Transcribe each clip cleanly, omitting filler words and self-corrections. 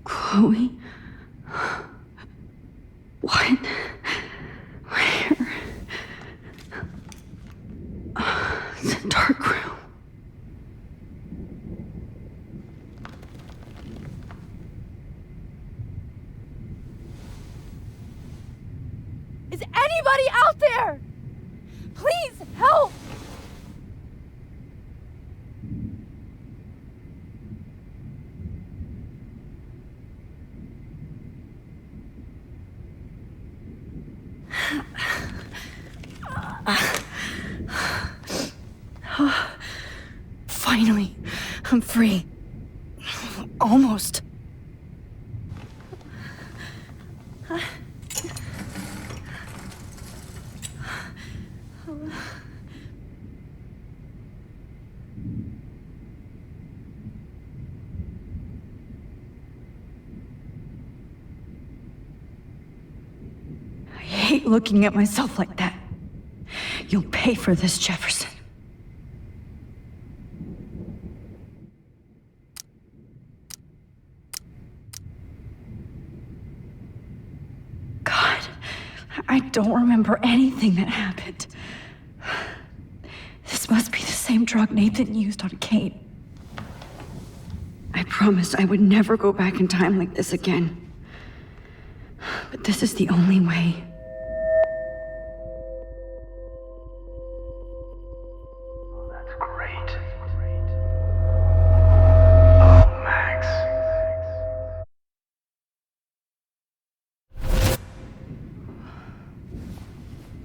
Chloe? What? Where? It's a dark room. Is anybody out there? Please help! Finally, I'm free. Almost. I hate looking at myself like that. You'll pay for this, Jefferson. God, I don't remember anything that happened. This must be the same drug Nathan used on Kate. I promised I would never go back in time like this again. But this is the only way. That's great. Oh, Max.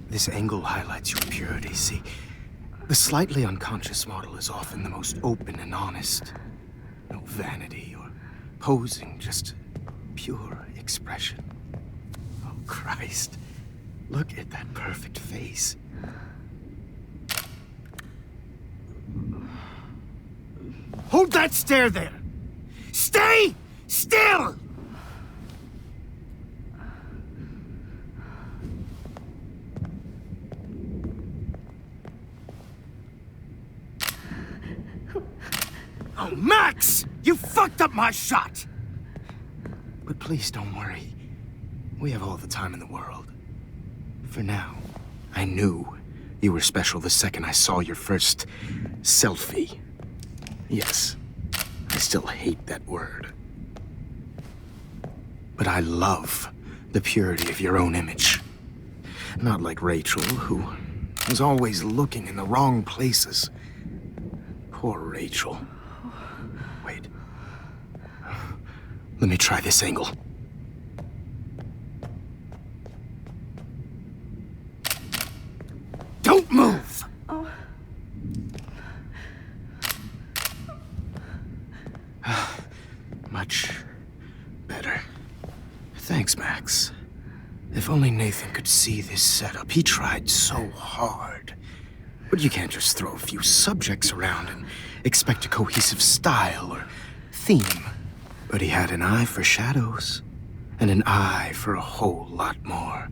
This angle highlights your purity, see? The slightly unconscious model is often the most open and honest. No vanity or posing, just pure expression. Oh, Christ. Look at that perfect face. Hold that stare there! Stay still! Oh, Max! You fucked up my shot! But please don't worry. We have all the time in the world. For now, I knew you were special the second I saw your first selfie. Yes, I still hate that word. But I love the purity of your own image. Not like Rachel, who was always looking in the wrong places. Poor Rachel. Wait. Let me try this angle. Don't move! Much better. Thanks, Max. If only Nathan could see this setup. He tried so hard. But you can't just throw a few subjects around and expect a cohesive style or theme. But he had an eye for shadows, and an eye for a whole lot more,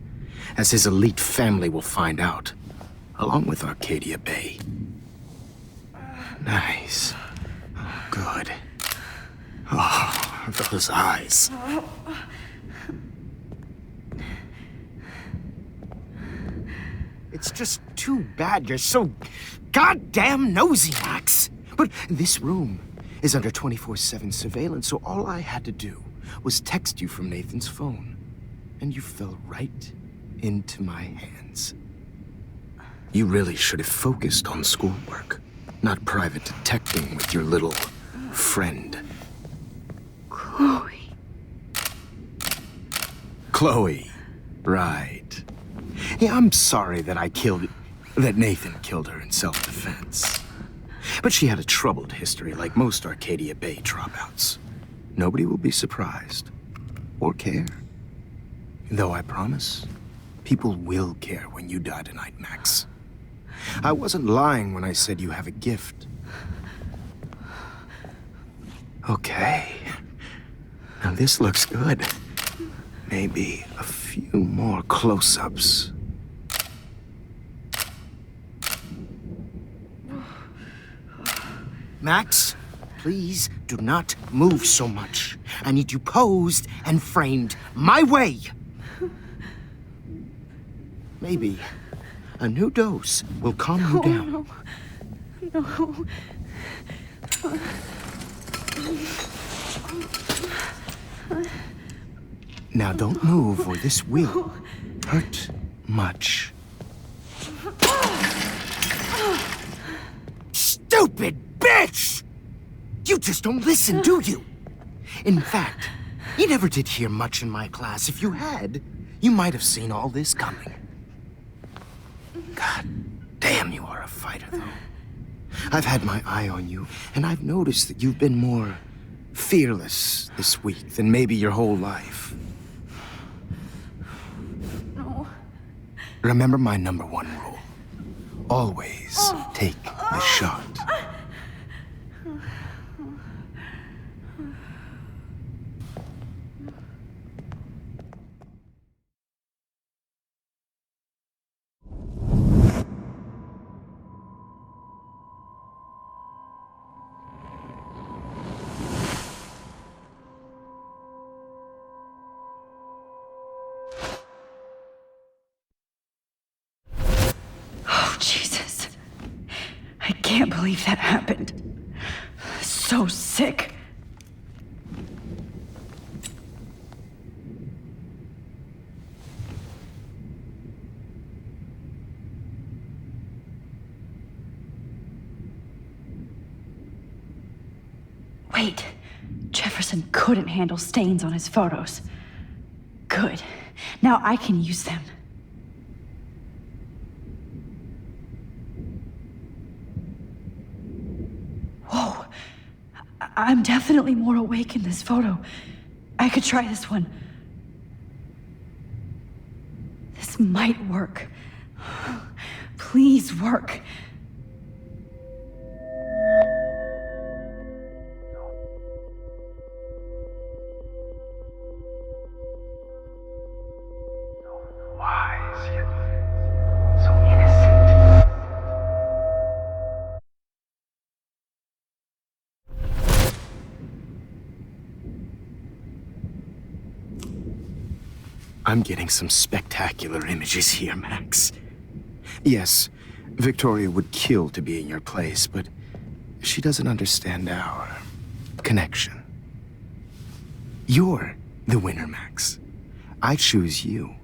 as his elite family will find out, along with Arcadia Bay. Nice. Oh, good. Oh, those eyes. It's just too bad you're so goddamn nosy, Max. But this room is under 24/7 surveillance, so all I had to do was text you from Nathan's phone. And you fell right into my hands. You really should have focused on schoolwork, not private detecting with your little friend. Chloe. Chloe, right. Yeah, I'm sorry that that Nathan killed her in self-defense. But she had a troubled history like most Arcadia Bay dropouts. Nobody will be surprised. Or care. Though I promise, people will care when you die tonight, Max. I wasn't lying when I said you have a gift. Okay. Now this looks good. Maybe a few more close-ups. Max, please do not move so much. I need you posed and framed my way. Maybe a new dose will calm you down. No. Now don't move or this will hurt much. Stupid bitch! You just don't listen, do you? In fact, you never did hear much in my class. If you had, you might have seen all this coming. God damn, you are a fighter, though. I've had my eye on you, and I've noticed that you've been more fearless this week than maybe your whole life. No. Remember my number one rule. Always take the shot. Oh, Jesus. I can't believe that happened. So sick. Wait, Jefferson couldn't handle stains on his photos. Good. Now I can use them. Whoa. I'm definitely more awake in this photo. I could try this one. This might work. Please work. Wise yet so innocent. I'm getting some spectacular images here, Max. Yes, Victoria would kill to be in your place, but she doesn't understand our connection. You're the winner, Max. I choose you.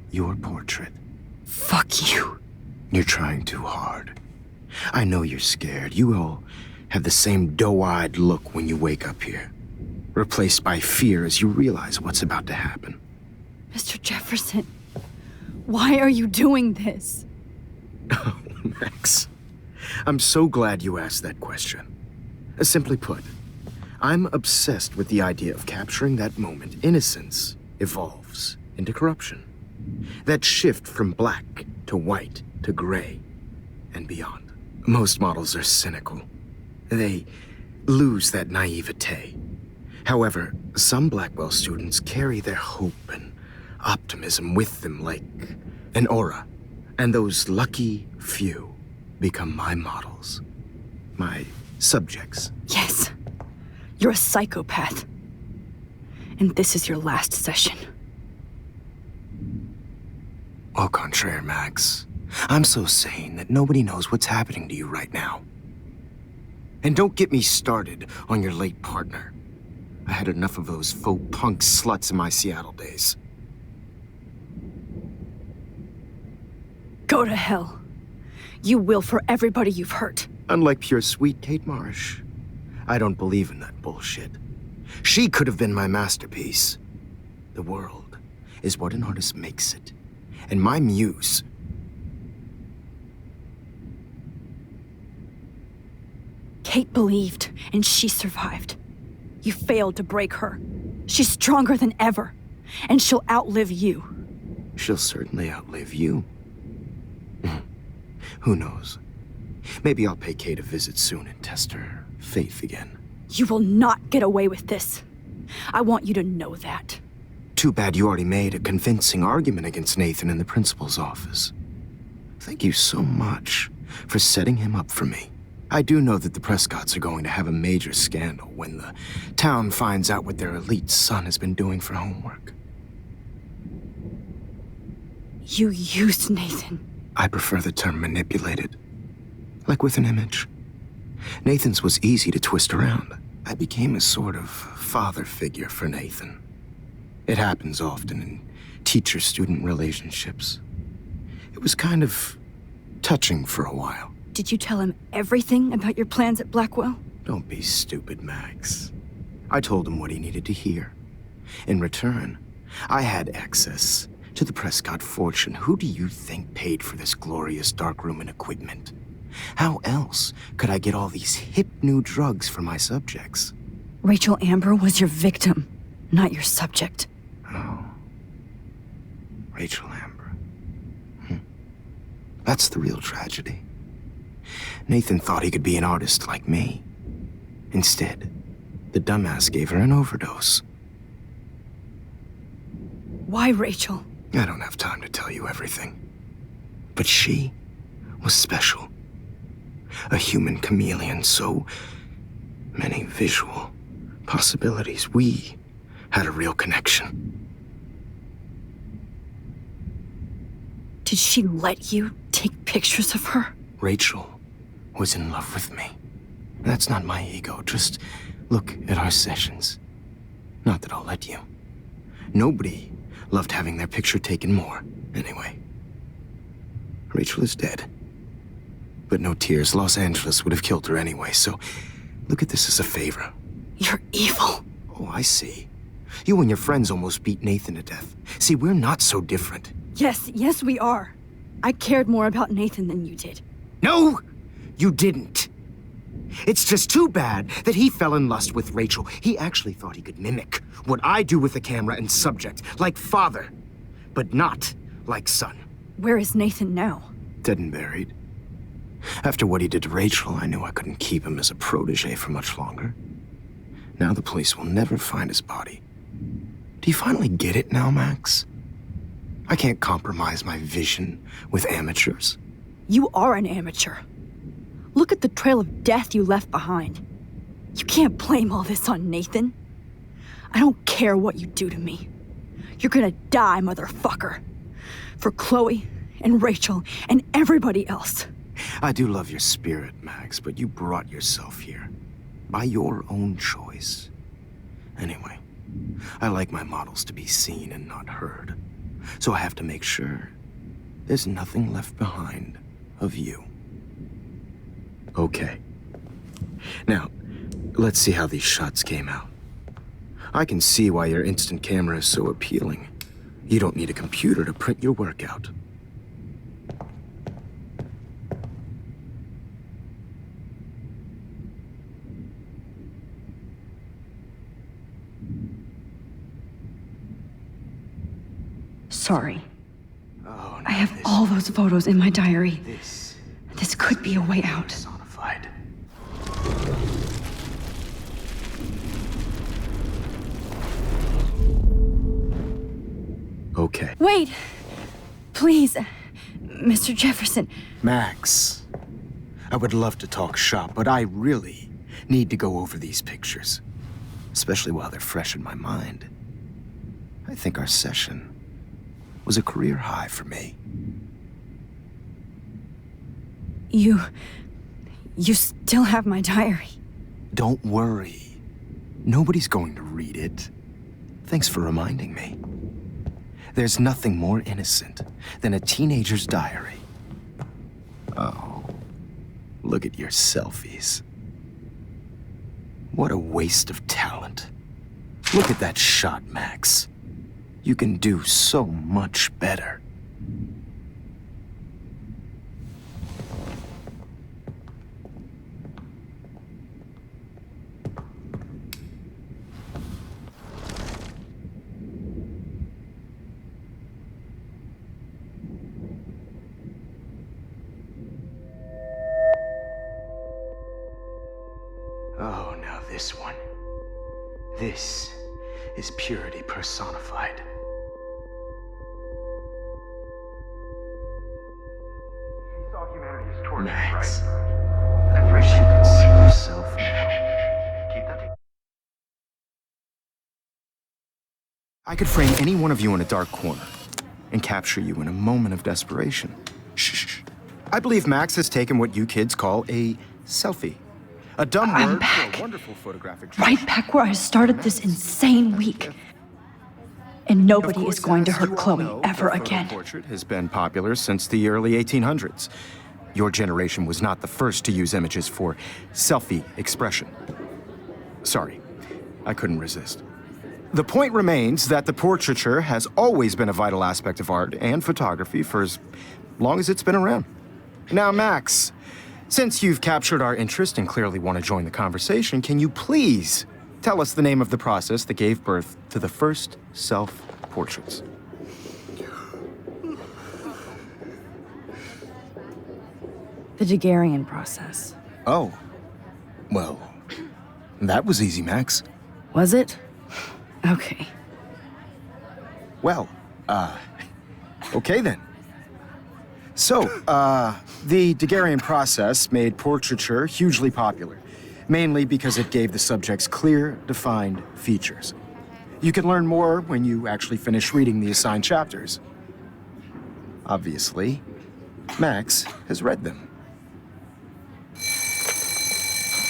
Your portrait. Fuck you. You're trying too hard. I know you're scared. You all have the same doe-eyed look when you wake up here, replaced by fear as you realize what's about to happen. Mr. Jefferson, why are you doing this? Oh, Max. I'm so glad you asked that question. Simply put, I'm obsessed with the idea of capturing that moment innocence evolves into corruption. That shift from black to white to gray and beyond. Most models are cynical. They lose that naivete. However, some Blackwell students carry their hope and optimism with them like an aura. And those lucky few become my models. My subjects. Yes, you're a psychopath. And this is your last session. Au contraire, Max. I'm so sane that nobody knows what's happening to you right now. And don't get me started on your late partner. I had enough of those faux punk sluts in my Seattle days. Go to hell. You will for everybody you've hurt. Unlike pure sweet Kate Marsh, I don't believe in that bullshit. She could have been my masterpiece. The world is what an artist makes it. And my muse... Kate believed, and she survived. You failed to break her. She's stronger than ever, and she'll outlive you. She'll certainly outlive you. Who knows? Maybe I'll pay Kate a visit soon and test her faith again. You will not get away with this. I want you to know that. Too bad you already made a convincing argument against Nathan in the principal's office. Thank you so much for setting him up for me. I do know that the Prescotts are going to have a major scandal when the town finds out what their elite son has been doing for homework. You used Nathan. I prefer the term manipulated. Like with an image. Nathan's was easy to twist around. I became a sort of father figure for Nathan. It happens often in teacher-student relationships. It was kind of touching for a while. Did you tell him everything about your plans at Blackwell? Don't be stupid, Max. I told him what he needed to hear. In return, I had access to the Prescott fortune. Who do you think paid for this glorious darkroom and equipment? How else could I get all these hip new drugs for my subjects? Rachel Amber was your victim, not your subject. Oh. Rachel Amber. That's the real tragedy. Nathan thought he could be an artist like me. Instead, the dumbass gave her an overdose. Why Rachel? I don't have time to tell you everything. But she was special. A human chameleon, so many visual possibilities. We had a real connection. Did she let you take pictures of her? Rachel was in love with me. That's not my ego. Just look at our sessions. Not that I'll let you. Nobody loved having their picture taken more. Anyway, Rachel is dead. But no tears. Los Angeles would have killed her anyway, so look at this as a favor. You're evil. Oh, I see. You and your friends almost beat Nathan to death. See, we're not so different. Yes, we are. I cared more about Nathan than you did. No, you didn't. It's just too bad that he fell in lust with Rachel. He actually thought he could mimic what I do with the camera and subject, like father, but not like son. Where is Nathan now? Dead and buried. After what he did to Rachel, I knew I couldn't keep him as a protege for much longer. Now the police will never find his body. Do you finally get it now, Max? I can't compromise my vision with amateurs. You are an amateur. Look at the trail of death you left behind. You can't blame all this on Nathan. I don't care what you do to me. You're gonna die, motherfucker. For Chloe and Rachel and everybody else. I do love your spirit, Max, but you brought yourself here. By your own choice. Anyway, I like my models to be seen and not heard. So I have to make sure there's nothing left behind of you. Okay. Now, let's see how these shots came out. I can see why your instant camera is so appealing. You don't need a computer to print your work out. Sorry. Oh, no, I have all those photos in my diary. This could be a way out. Personified. Okay. Wait! Please, Mr. Jefferson. Max, I would love to talk shop, but I really need to go over these pictures. Especially while they're fresh in my mind. I think our session was a career high for me. You still have my diary. Don't worry. Nobody's going to read it. Thanks for reminding me. There's nothing more innocent than a teenager's diary. Oh, look at your selfies. What a waste of talent. Look at that shot, Max. You can do so much better. Oh, now this one. This is purity personified. She saw humanity as torture, Max, right? At first she I could frame any one of you in a dark corner and capture you in a moment of desperation. Shh. I believe Max has taken what you kids call a selfie. A dumb I'm word back. for a wonderful photographic Right back where I started this insane week. And nobody is going to hurt Chloe ever again. The portrait has been popular since the early 1800s. Your generation was not the first to use images for selfie expression. Sorry, I couldn't resist. The point remains that the portraiture has always been a vital aspect of art and photography for as long as it's been around. Now, Max, since you've captured our interest and clearly want to join the conversation, can you please tell us the name of the process that gave birth to the first self-portraits? The Daguerrean process. Oh, well, that was easy, Max. Was it? Okay. Well, okay then. So, the Daguerrean process made portraiture hugely popular, mainly because it gave the subjects clear, defined features. You can learn more when you actually finish reading the assigned chapters. Obviously, Max has read them.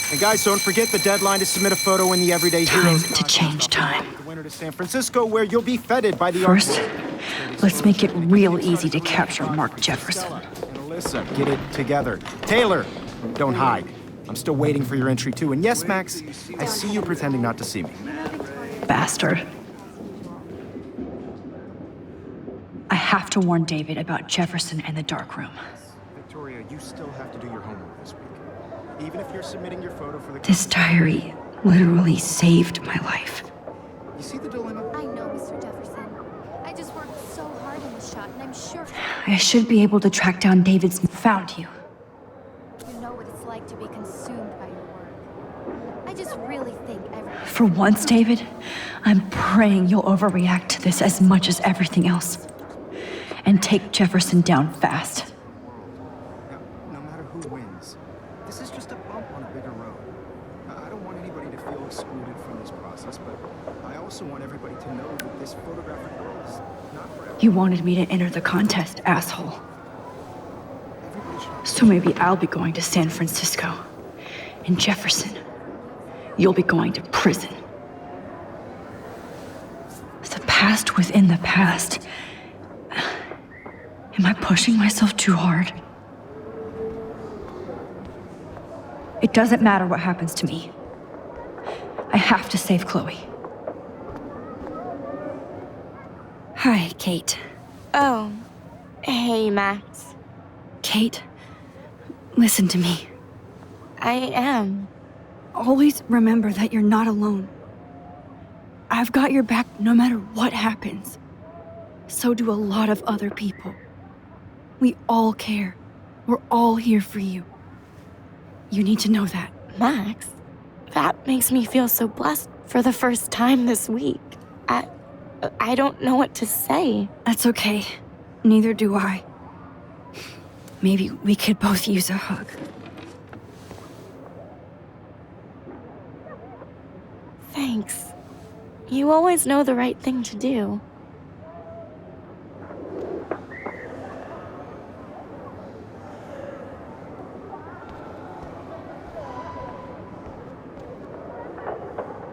And guys, don't forget the deadline to submit a photo in the Everyday Heroes. Time to change time. The winner to San Francisco, where you'll be feted by the First, let's make it real easy to capture Mark Jefferson. And Alyssa, get it together. Taylor, don't hide. I'm still waiting for your entry too. And yes, Max, I see you pretending not to see me. Bastard. I have to warn David about Jefferson and the dark room. Victoria, you still have to do your homework this week. Even if you're submitting your photo for the... This diary literally saved my life. You see the dilemma? I know, Mr. Jefferson. I just worked so hard in this shot, and I'm sure I should be able to track down David's... Found you. you know what it's like to be consumed by your work. I just really think everyone... For once, David, I'm praying you'll overreact to this as much as everything else. And take Jefferson down fast. No matter who wins, this is just a bump on a bigger road. I don't want anybody to feel excluded from this process, but I also want everybody to know that this photographic world is not forever. You wanted me to enter the contest, asshole. Everybody should... So maybe I'll be going to San Francisco. And Jefferson, you'll be going to prison. The past within the past. Am I pushing myself too hard? It doesn't matter what happens to me. I have to save Chloe. Hi, Kate. Oh, hey, Max. Kate, listen to me. I am. Always remember that you're not alone. I've got your back no matter what happens. So do a lot of other people. We all care. We're all here for you. You need to know that. Max, that makes me feel so blessed for the first time this week. I don't know what to say. That's okay. Neither do I. Maybe we could both use a hug. Thanks. You always know the right thing to do.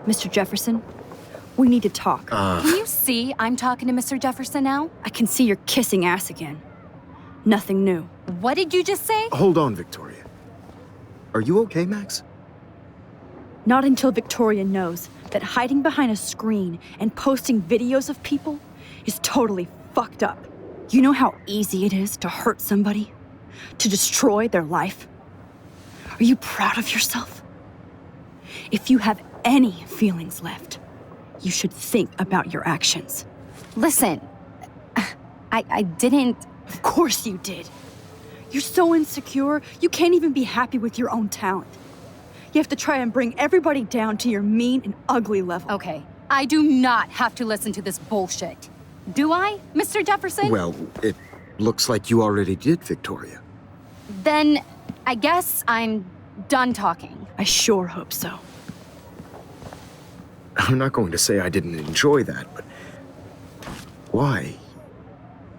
Mr. Jefferson, we need to talk. Can you see I'm talking to Mr. Jefferson now? I can see you're kissing ass again. Nothing new. What did you just say? Hold on, Victoria. Are you okay, Max? Not until Victoria knows that hiding behind a screen and posting videos of people is totally fucked up. You know how easy it is to hurt somebody? To destroy their life? Are you proud of yourself? If you have any feelings left, you should think about your actions. Listen, I didn't... Of course you did. You're so insecure, you can't even be happy with your own talent. You have to try and bring everybody down to your mean and ugly level. Okay, I do not have to listen to this bullshit. Do I, Mr. Jefferson? Well, it looks like you already did, Victoria. Then I guess I'm done talking. I sure hope so. I'm not going to say I didn't enjoy that, but Why?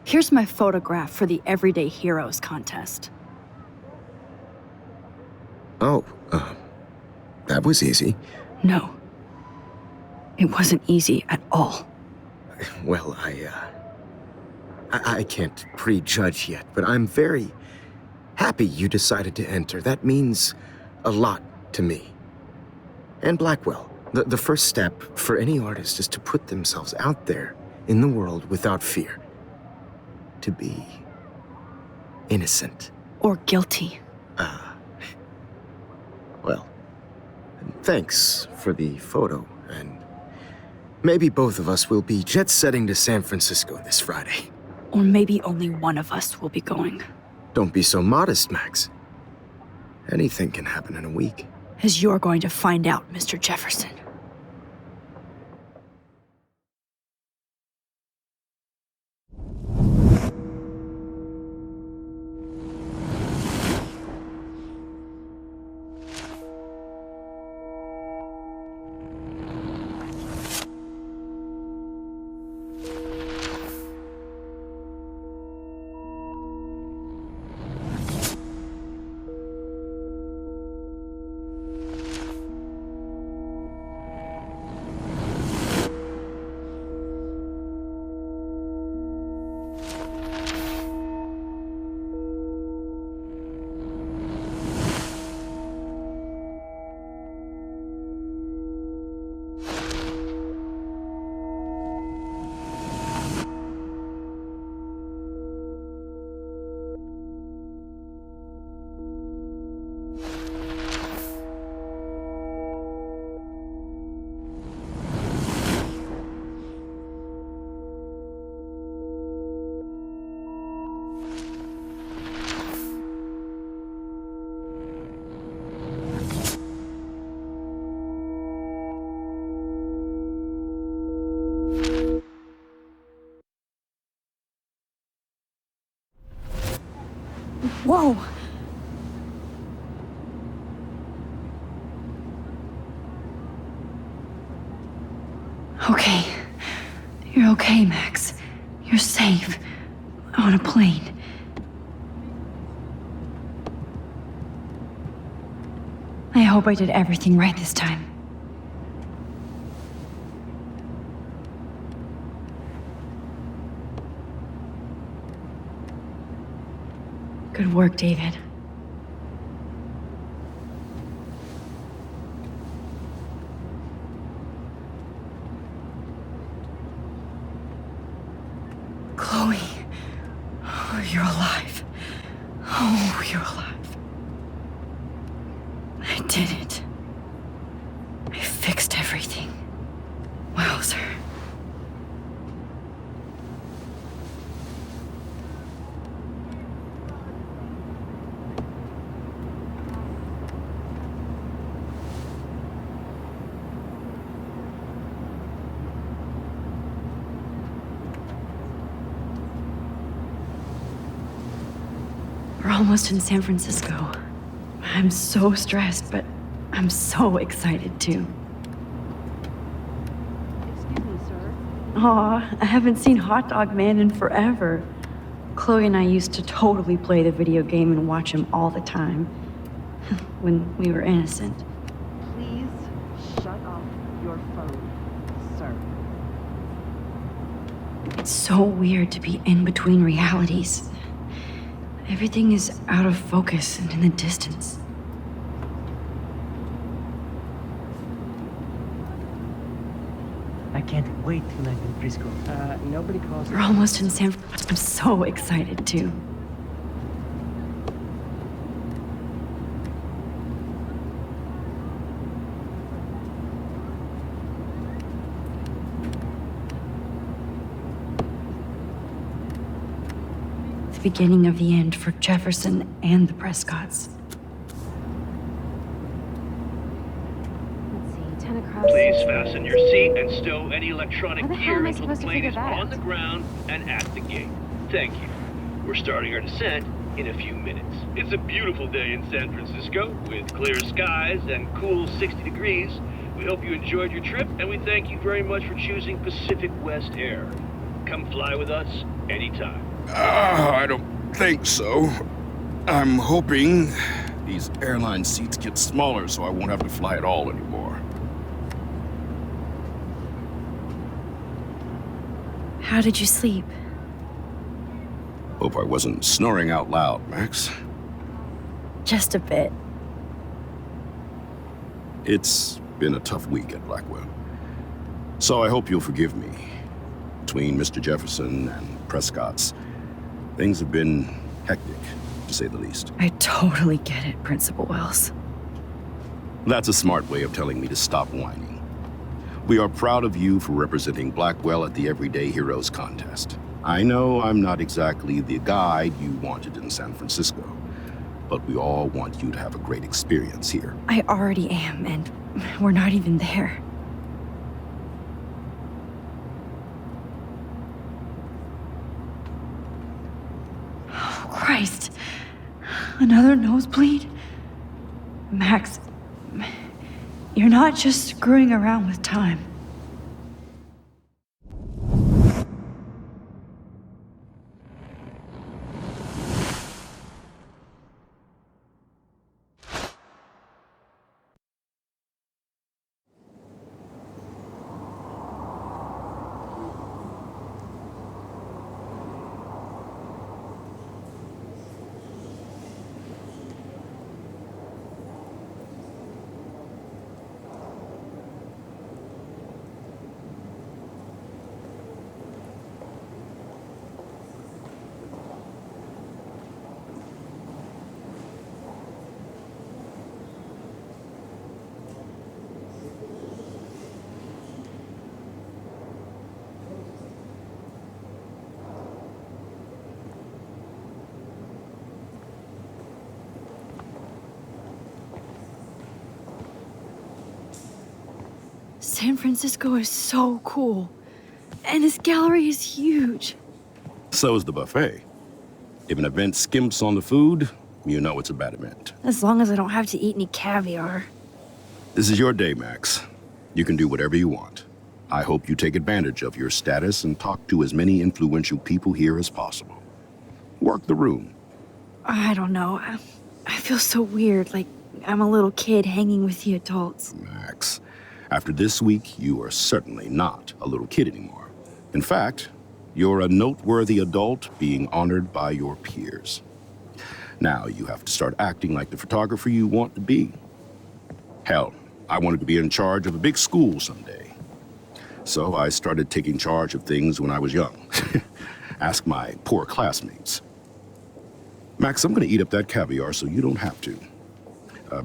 Here's my photograph for the Everyday Heroes contest. Oh, that was easy. No. It wasn't easy at all. Well, I can't prejudge yet, but I'm very happy you decided to enter. That means a lot to me. And Blackwell. The first step for any artist is to put themselves out there in the world without fear. To be innocent. Or guilty. Well, thanks for the photo, and maybe both of us will be jet-setting to San Francisco this Friday. Or maybe only one of us will be going. Don't be so modest, Max. Anything can happen in a week. As you're going to find out, Mr. Jefferson. Whoa! Okay. You're okay, Max. You're safe. On a plane. I hope I did everything right this time. Good work, David. Chloe. Oh, you're alive. Oh, you're alive. I did it. I fixed everything. Wowzer. We're almost in San Francisco. I'm so stressed, but I'm so excited too. Excuse me, sir. Aw, I haven't seen Hot Dog Man in forever. Chloe and I used to totally play the video game and watch him all the time. When we were innocent. Please shut off your phone, sir. It's so weird to be in between realities. Everything is out of focus and in the distance. I can't wait to land in Frisco. Nobody calls. We're almost in San Francisco. I'm so excited too. The beginning of the end for Jefferson and the Prescotts. Let's see, 10 across. Please fasten your seat and stow any electronic How the hell gear am I until the supposed to plane figure is that on out? the ground and at the gate. Thank you. We're starting our descent in a few minutes. It's a beautiful day in San Francisco with clear skies and cool 60 degrees. We hope you enjoyed your trip, and we thank you very much for choosing Pacific West Air. come fly with us anytime. I don't think so. I'm hoping these airline seats get smaller so I won't have to fly at all anymore. How did you sleep? Hope I wasn't snoring out loud, Max. Just a bit. It's been a tough week at Blackwell. So I hope you'll forgive me. Between Mr. Jefferson and Prescott's, things have been hectic, to say the least. I totally get it, Principal Wells. That's a smart way of telling me to stop whining. We are proud of you for representing Blackwell at the Everyday Heroes contest. I know I'm not exactly the guide you wanted in San Francisco, but we all want you to have a great experience here. I already am, and we're not even there. Oh, Christ. Another nosebleed? Max, you're not just screwing around with time. San Francisco is so cool. And this gallery is huge. So is the buffet. If an event skimps on the food, you know it's a bad event. As long as I don't have to eat any caviar. This is your day, Max. You can do whatever you want. I hope you take advantage of your status and talk to as many influential people here as possible. Work the room. I don't know. I feel so weird, like I'm a little kid hanging with the adults. Max, after this week, you are certainly not a little kid anymore. In fact, you're a noteworthy adult being honored by your peers. Now you have to start acting like the photographer you want to be. Hell, I wanted to be in charge of a big school someday. So I started taking charge of things when I was young. Ask my poor classmates. Max, I'm gonna eat up that caviar so you don't have to.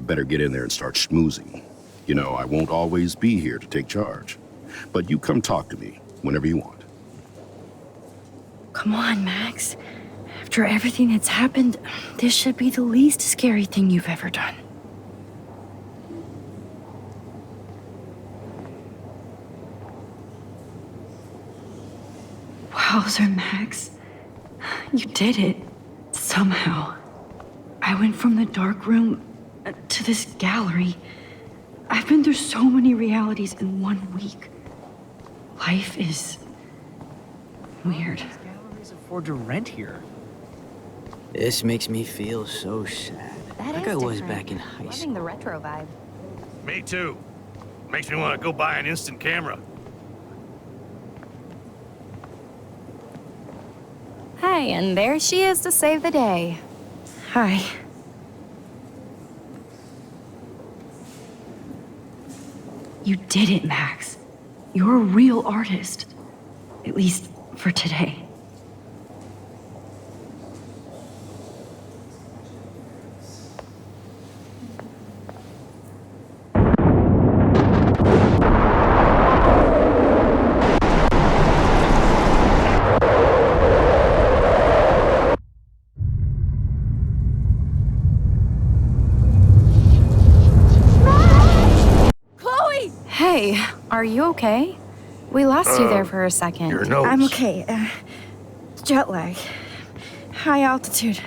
Better get in there and start schmoozing. You know, I won't always be here to take charge. But you come talk to me whenever you want. Come on, Max. After everything that's happened, this should be the least scary thing you've ever done. Wowzer, Max. You did it. Somehow. I went from the dark room to this gallery. I've been through so many realities in 1 week. Life is weird. These galleries afford to rent here. This makes me feel so sad. Like I was back in high Loving school. the retro vibe. Me too. Makes me want to go buy an instant camera. Hey, and there she is to save the day. Hi. You did it, Max. You're a real artist. At least for today. Hey, are you okay? We lost you there for a second. Your nose. I'm okay. Jet lag. High altitude.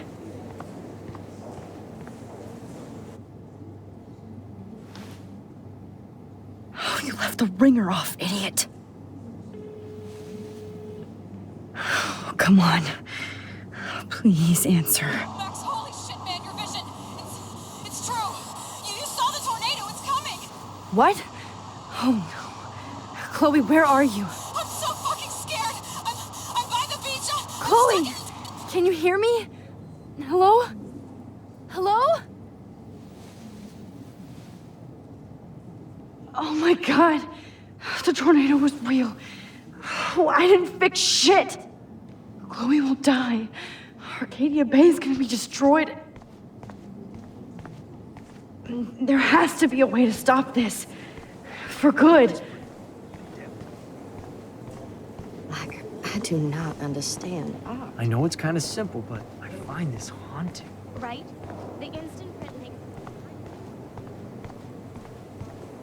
Oh, you left the ringer off, idiot. come on. Please answer. Max, holy shit, man, your vision. It's true. You saw the tornado. It's coming. What? Oh no. Chloe, where are you? I'm so fucking scared. I'm by the beach. Chloe! Can you hear me? Hello? Hello? Oh my god. The tornado was real. Oh, I didn't fix shit. Chloe will die. Arcadia Bay is gonna be destroyed. There has to be a way to stop this. For good. I do not understand. I know it's kind of simple, but I find this haunting. Right? The instant print makes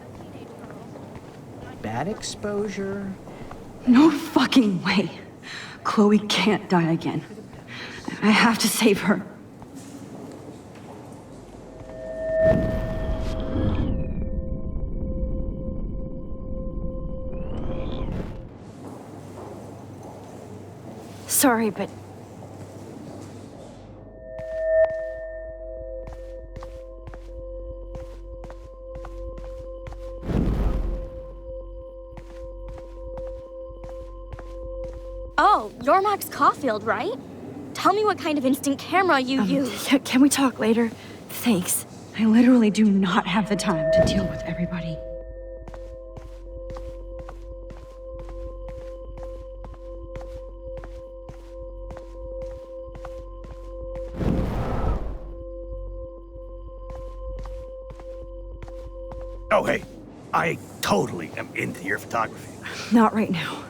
a teenage girl. Bad exposure. No fucking way. Chloe can't die again. I have to save her. Sorry, but... Oh, you're Max Caulfield, right? Tell me what kind of instant camera you use. Yeah, can we talk later? Thanks. I literally do not have the time to deal with everybody. Oh, hey, I totally am into your photography. Not right now.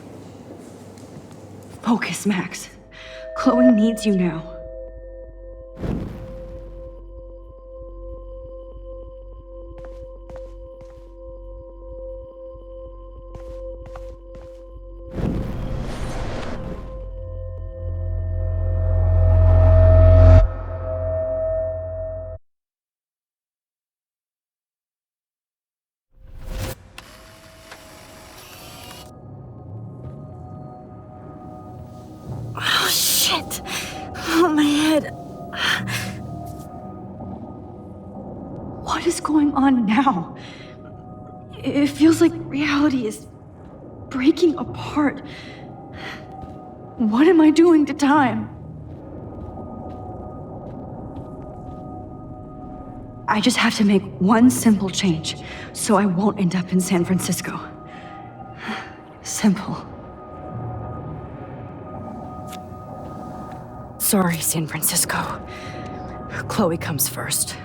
Focus, Max. Chloe needs you now. Oh, shit. Oh, my head. What is going on now? It feels like reality is breaking apart. What am I doing to time? I just have to make one simple change, so I won't end up in San Francisco. Simple. Sorry, San Francisco. Chloe comes first.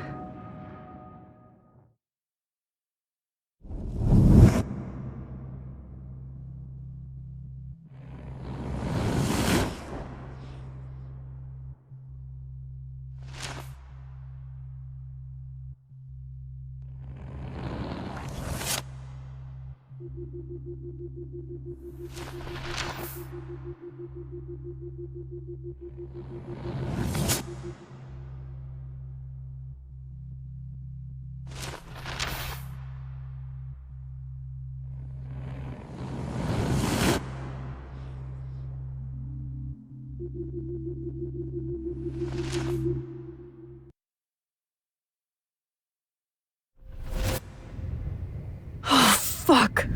Oh, fuck.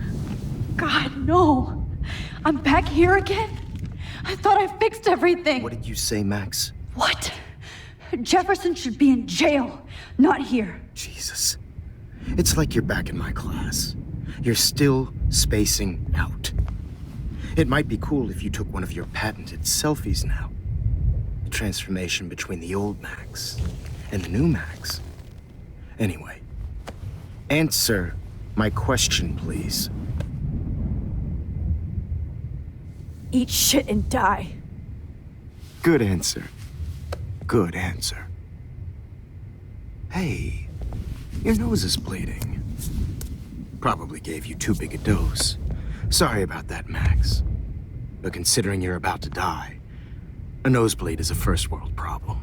God, no. I'm back here again? I thought I fixed everything. What did you say, Max? What? Jefferson should be in jail, not here. Jesus. It's like you're back in my class. You're still spacing out. It might be cool if you took one of your patented selfies now. The transformation between the old Max and the new Max. Anyway, answer my question, please. Eat shit and die. Good answer. Good answer. Hey, your nose is bleeding. Probably gave you too big a dose. Sorry about that, Max. But considering you're about to die, a nosebleed is a first world problem.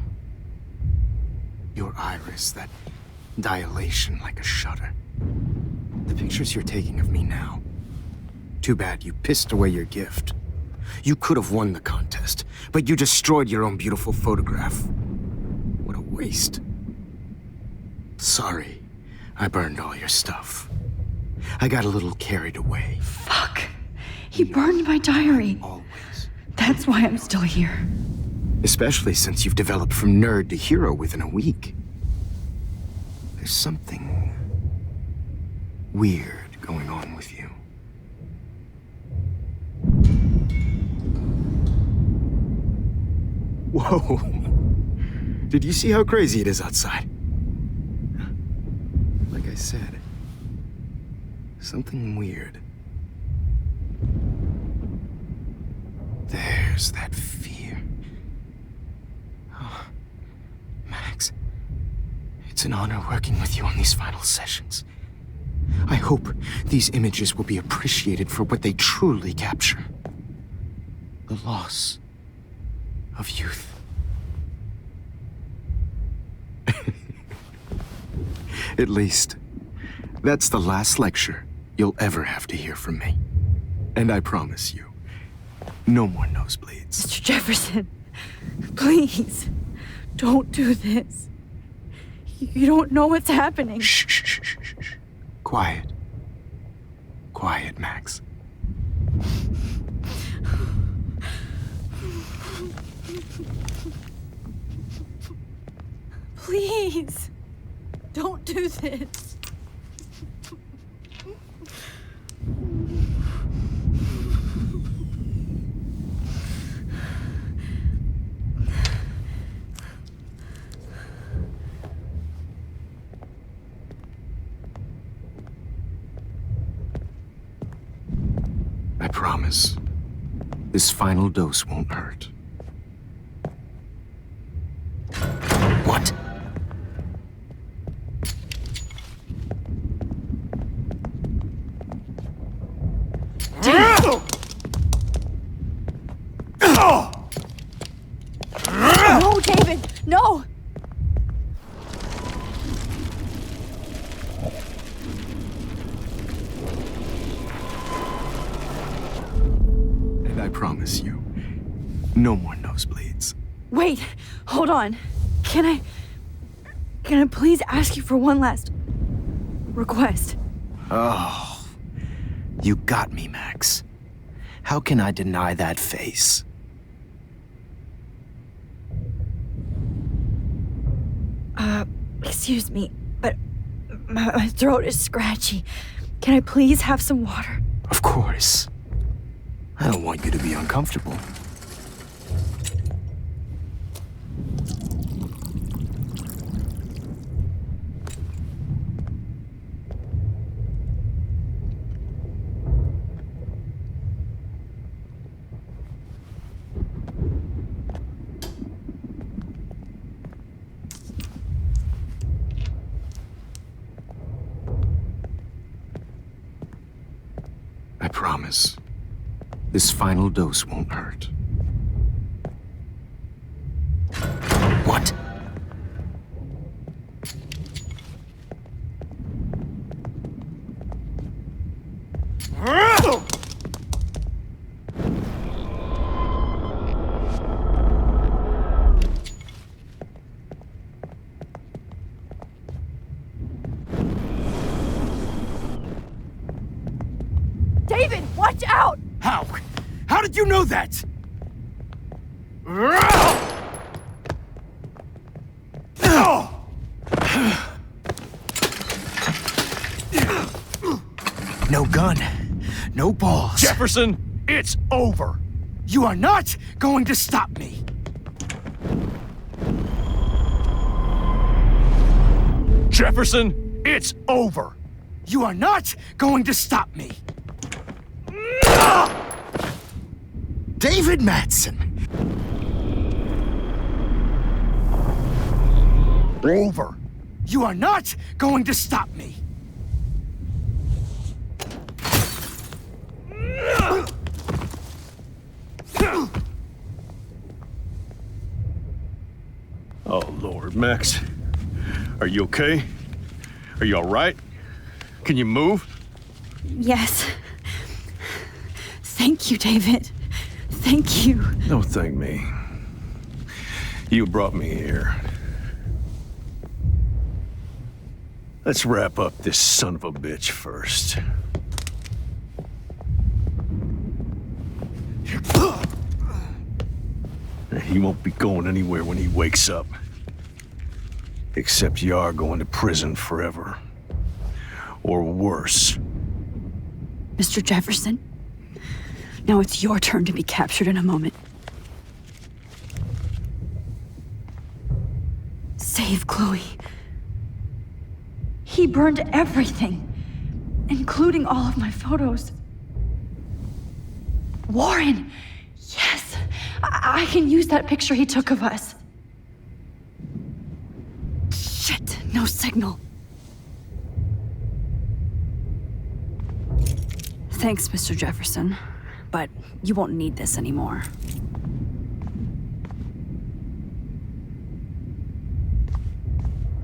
Your iris, that dilation like a shutter. The pictures you're taking of me now. Too bad you pissed away your gift. You could have won the contest, but you destroyed your own beautiful photograph. What a waste. Sorry, I burned all your stuff. I got a little carried away. Fuck. He burned my diary. Always. That's why I'm still here. Especially since you've developed from nerd to hero within a week. There's something weird going on with you. Whoa. Did you see how crazy it is outside? Like I said, something weird. There's that fear. Oh, Max, it's an honor working with you on these final sessions. I hope these images will be appreciated for what they truly capture. The loss of youth. At least, that's the last lecture you'll ever have to hear from me. And I promise you, no more nosebleeds. Mr. Jefferson, please, don't do this. You don't know what's happening. Shh, shh, shh, shh, shh. Quiet. Quiet, Max. Please, don't do this. I promise, this final dose won't hurt. What? No, David, no! And I promise you, no more nosebleeds. Wait, hold on. Can I please ask you for one last request? Oh, you got me, Max. How can I deny that face? Excuse me, but my throat is scratchy. Can I please have some water? Of course. I don't want you to be uncomfortable. I promise, this final dose won't hurt. What? David, watch out! How? How did you know that? No gun, no balls. Jefferson, it's over. You are not going to stop me. Jefferson, it's over. You are not going to stop me. David Madsen. Over. You are not going to stop me. Oh, Lord, Max. Are you okay? Are you all right? Can you move? Yes. Thank you, David. Thank you. Don't thank me. You brought me here. Let's wrap up this son of a bitch first. He won't be going anywhere when he wakes up. Except you are going to prison forever. Or worse. Mr. Jefferson, now it's your turn to be captured in a moment. Save Chloe. He burned everything, including all of my photos. Warren! Yes! I can use that picture he took of us. Shit, no signal. Thanks, Mr. Jefferson, but you won't need this anymore.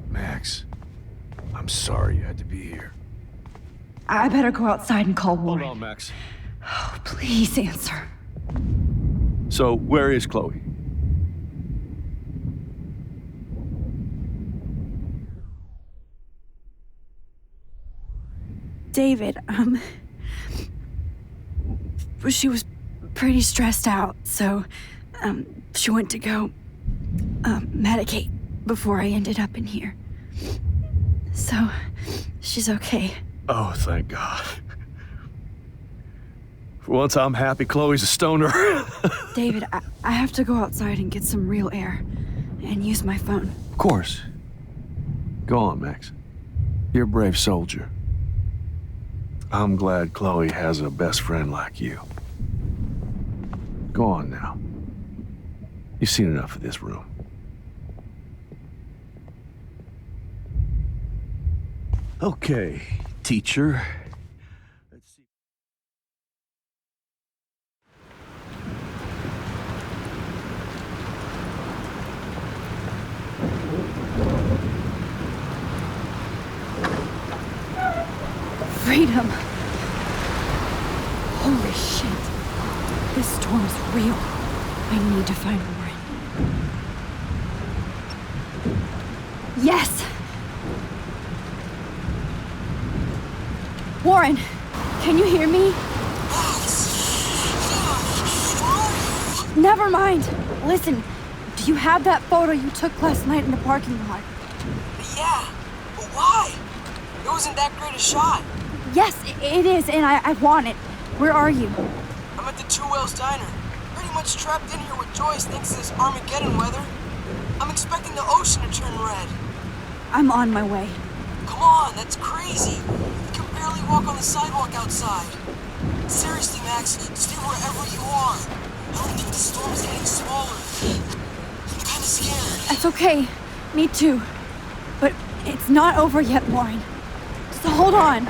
Max, I'm sorry you had to be here. I better go outside and call Warren. Hold on, Max. Oh, please answer. So, where is Chloe? David, she was pretty stressed out, so, she went to go, medicate before I ended up in here. So, she's okay. Oh, thank God. For once, I'm happy Chloe's a stoner. David, I have to go outside and get some real air and use my phone. Of course. Go on, Max. You're a brave soldier. I'm glad Chloe has a best friend like you. Go on now. You've seen enough of this room. Okay, teacher. Let's see. Freedom! Holy shit. This storm is real. I need to find Warren. Yes! Warren, can you hear me? Never mind. Listen, do you have that photo you took last night in the parking lot? Yeah, but why? It wasn't that great a shot. Yes, it is, and I want it. Where are you? I'm at the Two Whales Diner. Pretty much trapped in here with Joyce thanks to this Armageddon weather. I'm expecting the ocean to turn red. I'm on my way. Come on, that's crazy. You can barely walk on the sidewalk outside. Seriously, Max, stay wherever you are. I don't think the storm is getting smaller. I'm kinda scared. That's okay. Me too. But it's not over yet, Warren. So hold on.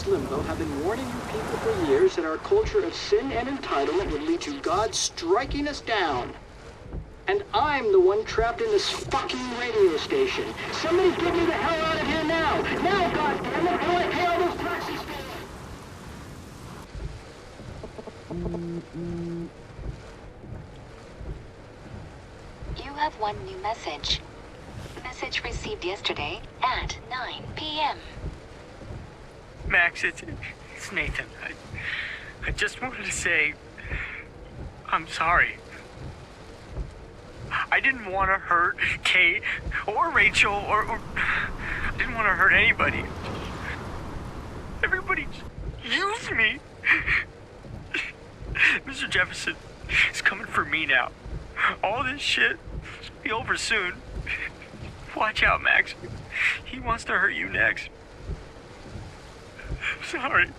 Limbo have been warning you people for years that our culture of sin and entitlement would lead to God striking us down. And I'm the one trapped in this fucking radio station. Somebody get me the hell out of here now! Now, goddammit! I want to pay all those taxes You have one new message. Message received yesterday at 9 p.m. Max, it's Nathan. I just wanted to say, I'm sorry. I didn't want to hurt Kate or Rachel or I didn't want to hurt anybody. Everybody used me. Mr. Jefferson is coming for me now. All this shit will be over soon. Watch out, Max. He wants to hurt you next. Sorry.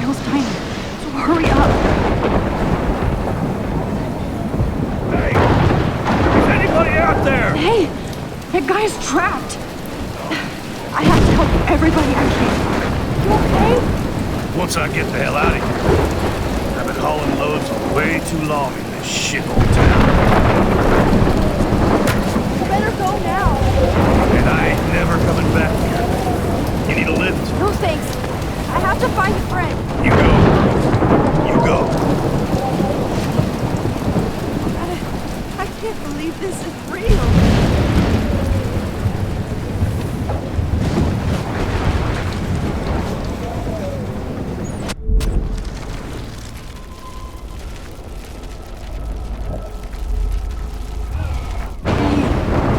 hell's time? So hurry up. Hey! Is anybody out there? Hey! That guy's trapped. I have to help everybody I can. You okay? Once I get the hell out of here. I've been hauling loads way too long in this shithole town. You better go now. And I ain't never coming back here. You need a lift? No thanks. I have to find a friend. You go. You go. I can't believe this is real.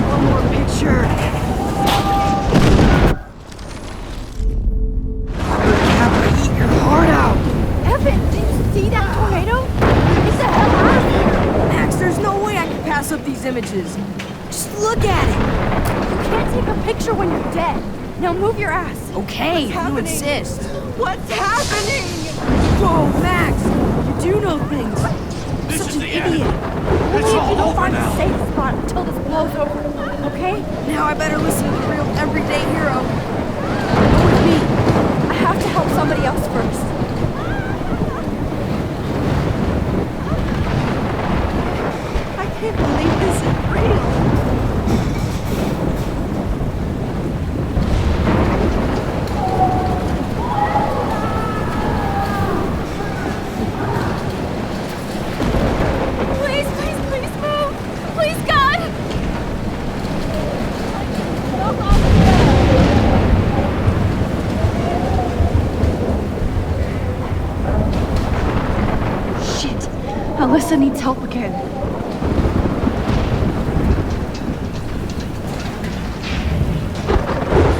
One more picture. Eat your heart out. Evan, did you see that tornado? Get the hell out of here. Max, there's no way I can pass up these images. Just look at it. You can't take a picture when you're dead. Now move your ass. Okay, you insist. What's happening? Whoa, Max, you do know things. Such an idiot. Only if you don't find a safe spot until this blows over, okay? Now I better listen to the real everyday hero. Go with me. I have to help somebody else first. I can't believe this is real. Please, please, please move! Please, God! Shit! Alyssa needs help again.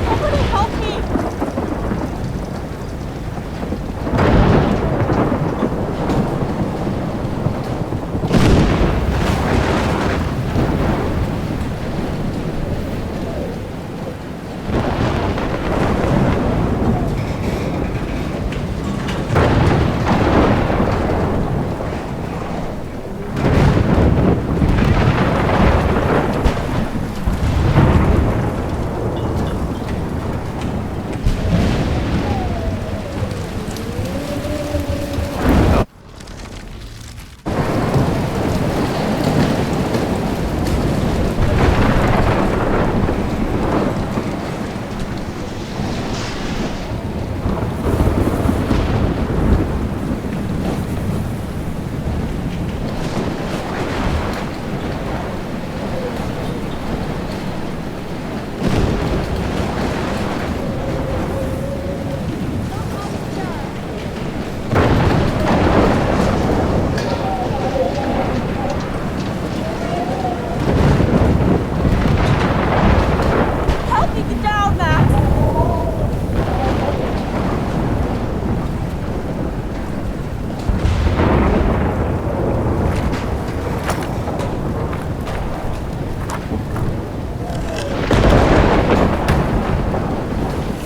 Somebody help me! Help me get down, Max!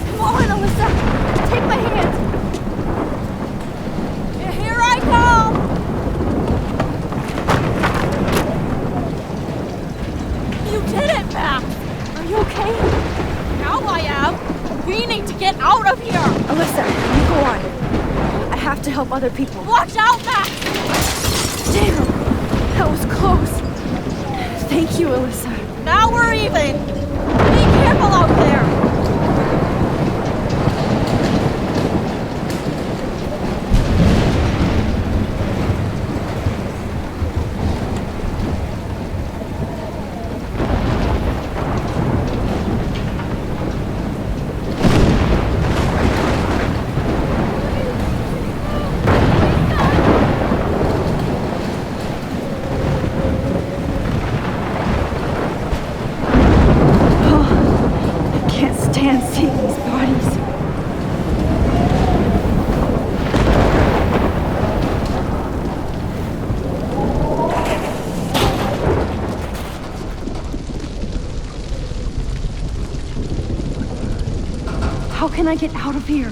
Come on, Alyssa! Take my hand! Here I come! You did it, Max! Are you okay? Now I am! We need to get out of here! Alyssa, you go on. I have to help other people. Watch out, Max! Damn! That was close. Thank you, Alyssa. Now we're even! Be careful out there! Can't see these bodies. How can I get out of here?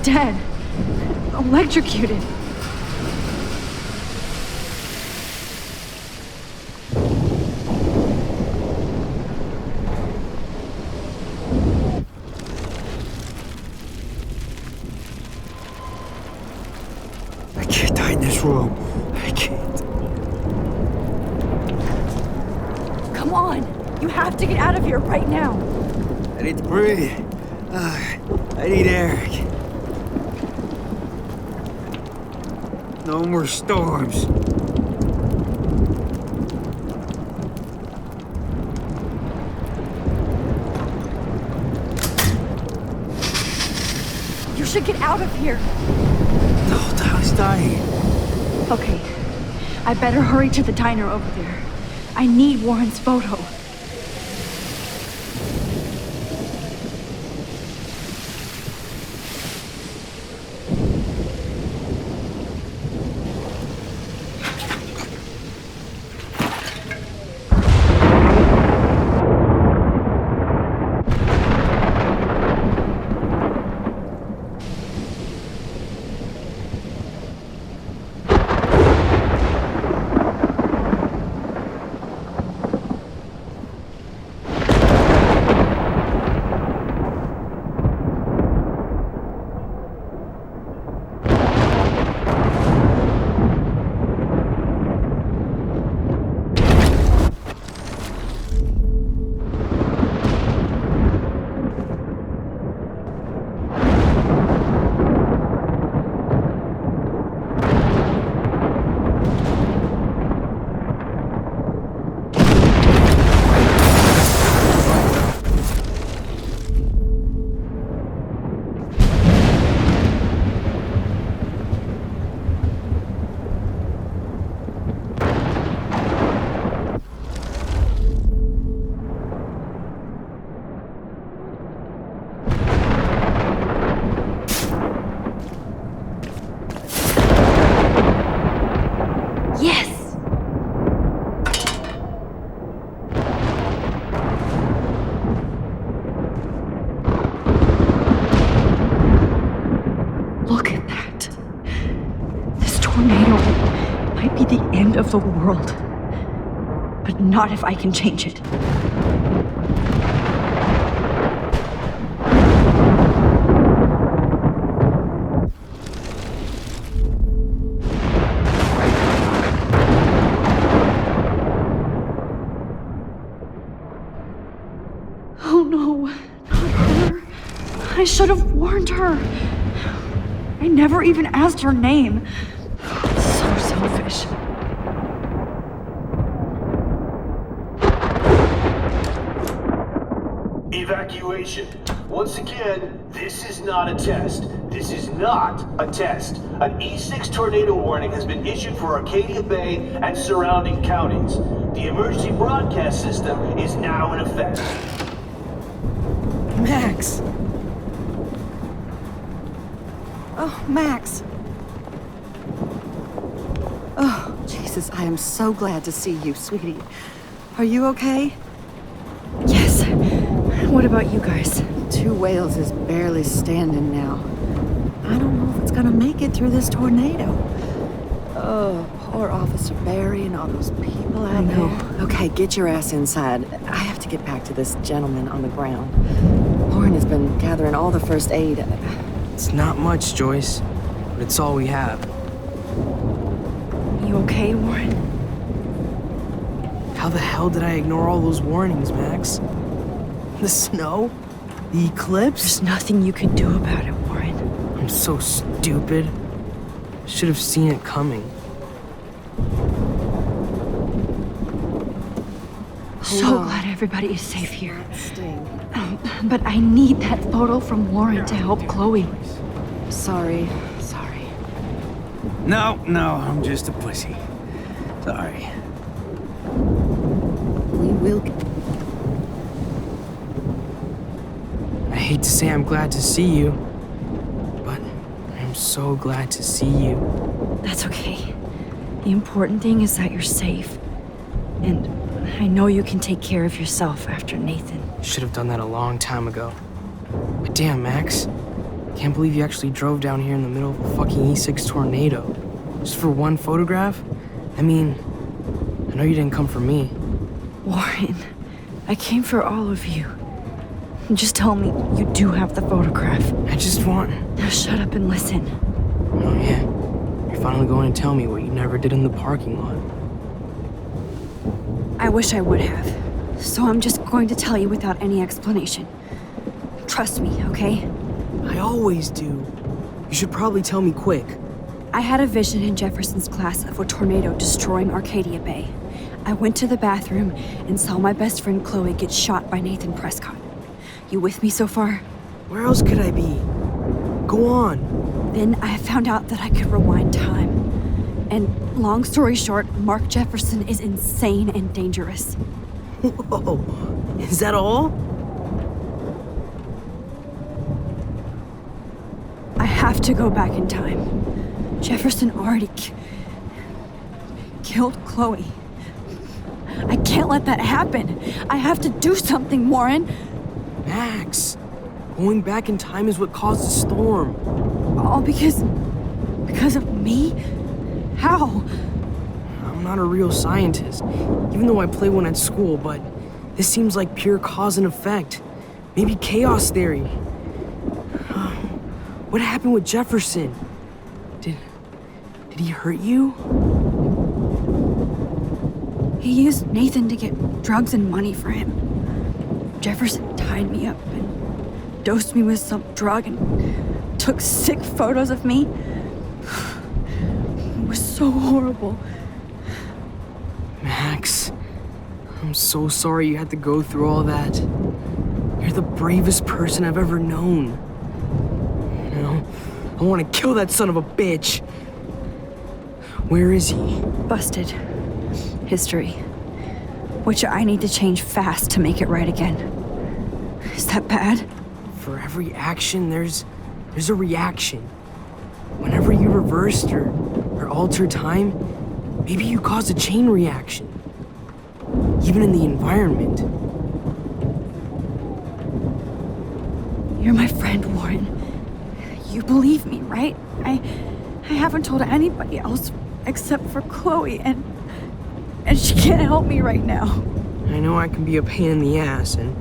dead. Electrocuted. I can't die in this room. I can't. Come on! You have to get out of here right now! I need to breathe. I need air. No more storms. You should get out of here! The whole town's dying. Okay, I better hurry to the diner over there. I need Warren's photo. Of the world. But not if I can change it. Oh no, not her. I should have warned her. I never even asked her name. So selfish. Evacuation. Once again, this is not a test. This is not a test. An E6 tornado warning has been issued for Arcadia Bay and surrounding counties. The emergency broadcast system is now in effect. Max! Oh, Max! Oh, Jesus, I am so glad to see you, sweetie. Are you okay? Yes. What about you guys? 2 Whales is barely standing now. I don't know if it's gonna make it through this tornado. Oh, poor Officer Barry and all those people out there. Okay, get your ass inside. I have to get back to this gentleman on the ground. Lauren has been gathering all the first aid. It's not much, Joyce, but it's all we have. You okay, Warren? How the hell did I ignore all those warnings, Max? The snow? The eclipse? There's nothing you can do about it, Warren. I'm so stupid. Should have seen it coming. So glad everybody is safe here. But I need that photo from Lauren to help Chloe. Sorry. No, I'm just a pussy. Sorry. We will... I hate to say I'm glad to see you, but I'm so glad to see you. That's okay. The important thing is that you're safe. And I know you can take care of yourself after Nathan. Should have done that a long time ago. But damn, Max. Can't believe you actually drove down here in the middle of a fucking E6 tornado. Just for one photograph? I mean, I know you didn't come for me. Warren, I came for all of you. Just tell me you do have the photograph. I just want... Now shut up and listen. Oh yeah, you're finally going to tell me what you never did in the parking lot. I wish I would have. So I'm just going to tell you without any explanation. Trust me, okay? I always do. You should probably tell me quick. I had a vision in Jefferson's class of a tornado destroying Arcadia Bay. I went to the bathroom and saw my best friend Chloe get shot by Nathan Prescott. You with me so far? Where else could I be? Go on. Then I found out that I could rewind time. And long story short, Mark Jefferson is insane and dangerous. Whoa, is that all? I have to go back in time. Jefferson already killed Chloe. I can't let that happen. I have to do something, Warren. Max, going back in time is what caused the storm. All because of me? How? I'm not a real scientist, even though I play one at school, but this seems like pure cause and effect. Maybe chaos theory. What happened with Jefferson? Did he hurt you? He used Nathan to get drugs and money for him. Jefferson tied me up and dosed me with some drug and took sick photos of me. It was so horrible. Max, I'm so sorry you had to go through all that. You're the bravest person I've ever known. You know, I want to kill that son of a bitch. Where is he? Busted. History. Which I need to change fast to make it right again. Is that bad? For every action, there's a reaction. Whenever you reversed or altered time, maybe you caused a chain reaction. Even in the environment. You're my friend, Warren. You believe me, right? I haven't told anybody else except for Chloe, and she can't help me right now. I know I can be a pain in the ass, and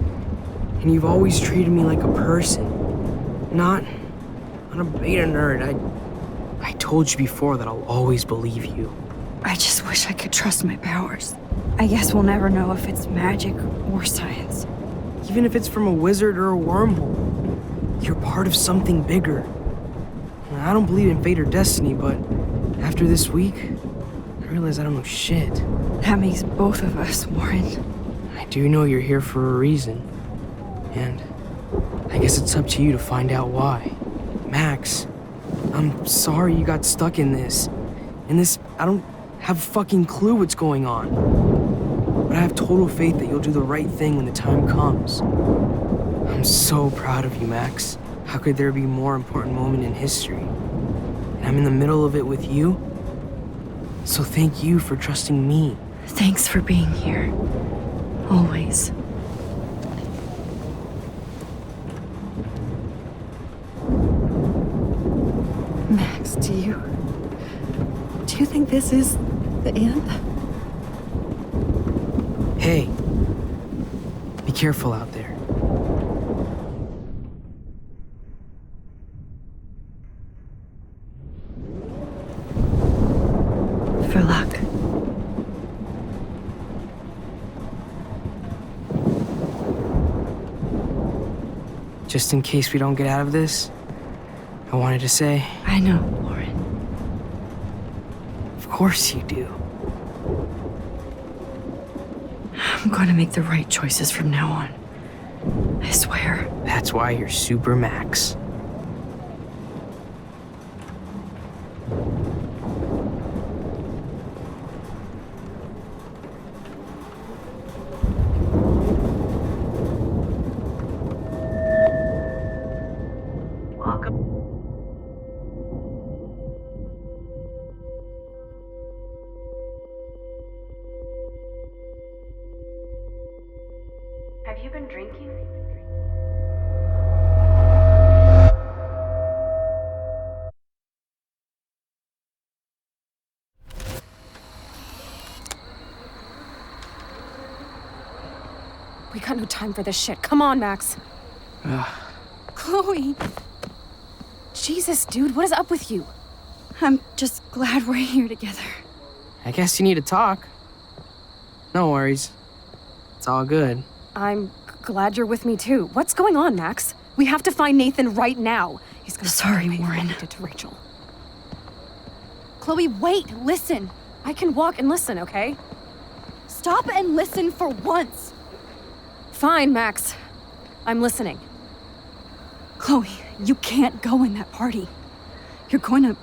you've always treated me like a person. Not a beta nerd. I told you before that I'll always believe you. I just wish I could trust my powers. I guess we'll never know if it's magic or science. Even if it's from a wizard or a wormhole, you're part of something bigger. I don't believe in fate or destiny, but after this week, I realize I don't know shit. That makes both of us, Warren. I do know you're here for a reason. And I guess it's up to you to find out why. Max, I'm sorry you got stuck in this. I don't have a fucking clue what's going on. But I have total faith that you'll do the right thing when the time comes. I'm so proud of you, Max. How could there be a more important moment in history? And I'm in the middle of it with you. So thank you for trusting me. Thanks for being here. Always. Max, do you think this is the end? Hey, be careful out there. For luck. Just in case we don't get out of this, I wanted to say... I know, Warren. Of course you do. I'm going to make the right choices from now on. I swear. That's why you're Super Max. Have you been drinking? got no time for this shit. Come on, Max. Chloe. Jesus, dude, what is up with you? I'm just glad we're here together. I guess you need to talk. No worries. It's all good. I'm glad you're with me too. What's going on, Max? We have to find Nathan right now. He's gonna Sorry, Warren. Did to Rachel. Chloe, wait, listen. I can walk and listen, okay? Stop and listen for once. Fine, Max. I'm listening. Chloe, you can't go in that party. You're gonna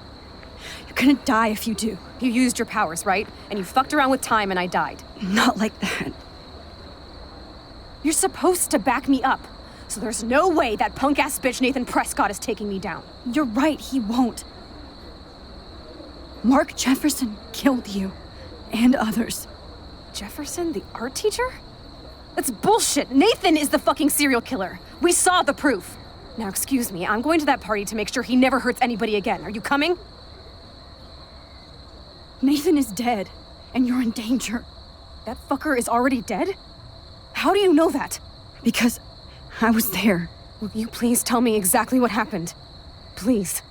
die if you do. You used your powers, right? And you fucked around with time and I died. Not like that. You're supposed to back me up. So there's no way that punk-ass bitch Nathan Prescott is taking me down. You're right, he won't. Mark Jefferson killed you. And others. Jefferson, the art teacher? That's bullshit. Nathan is the fucking serial killer. We saw the proof. Now, excuse me, I'm going to that party to make sure he never hurts anybody again. Are you coming? Nathan is dead, and you're in danger. That fucker is already dead? How do you know that? Because I was there. Will you please tell me exactly what happened? Please.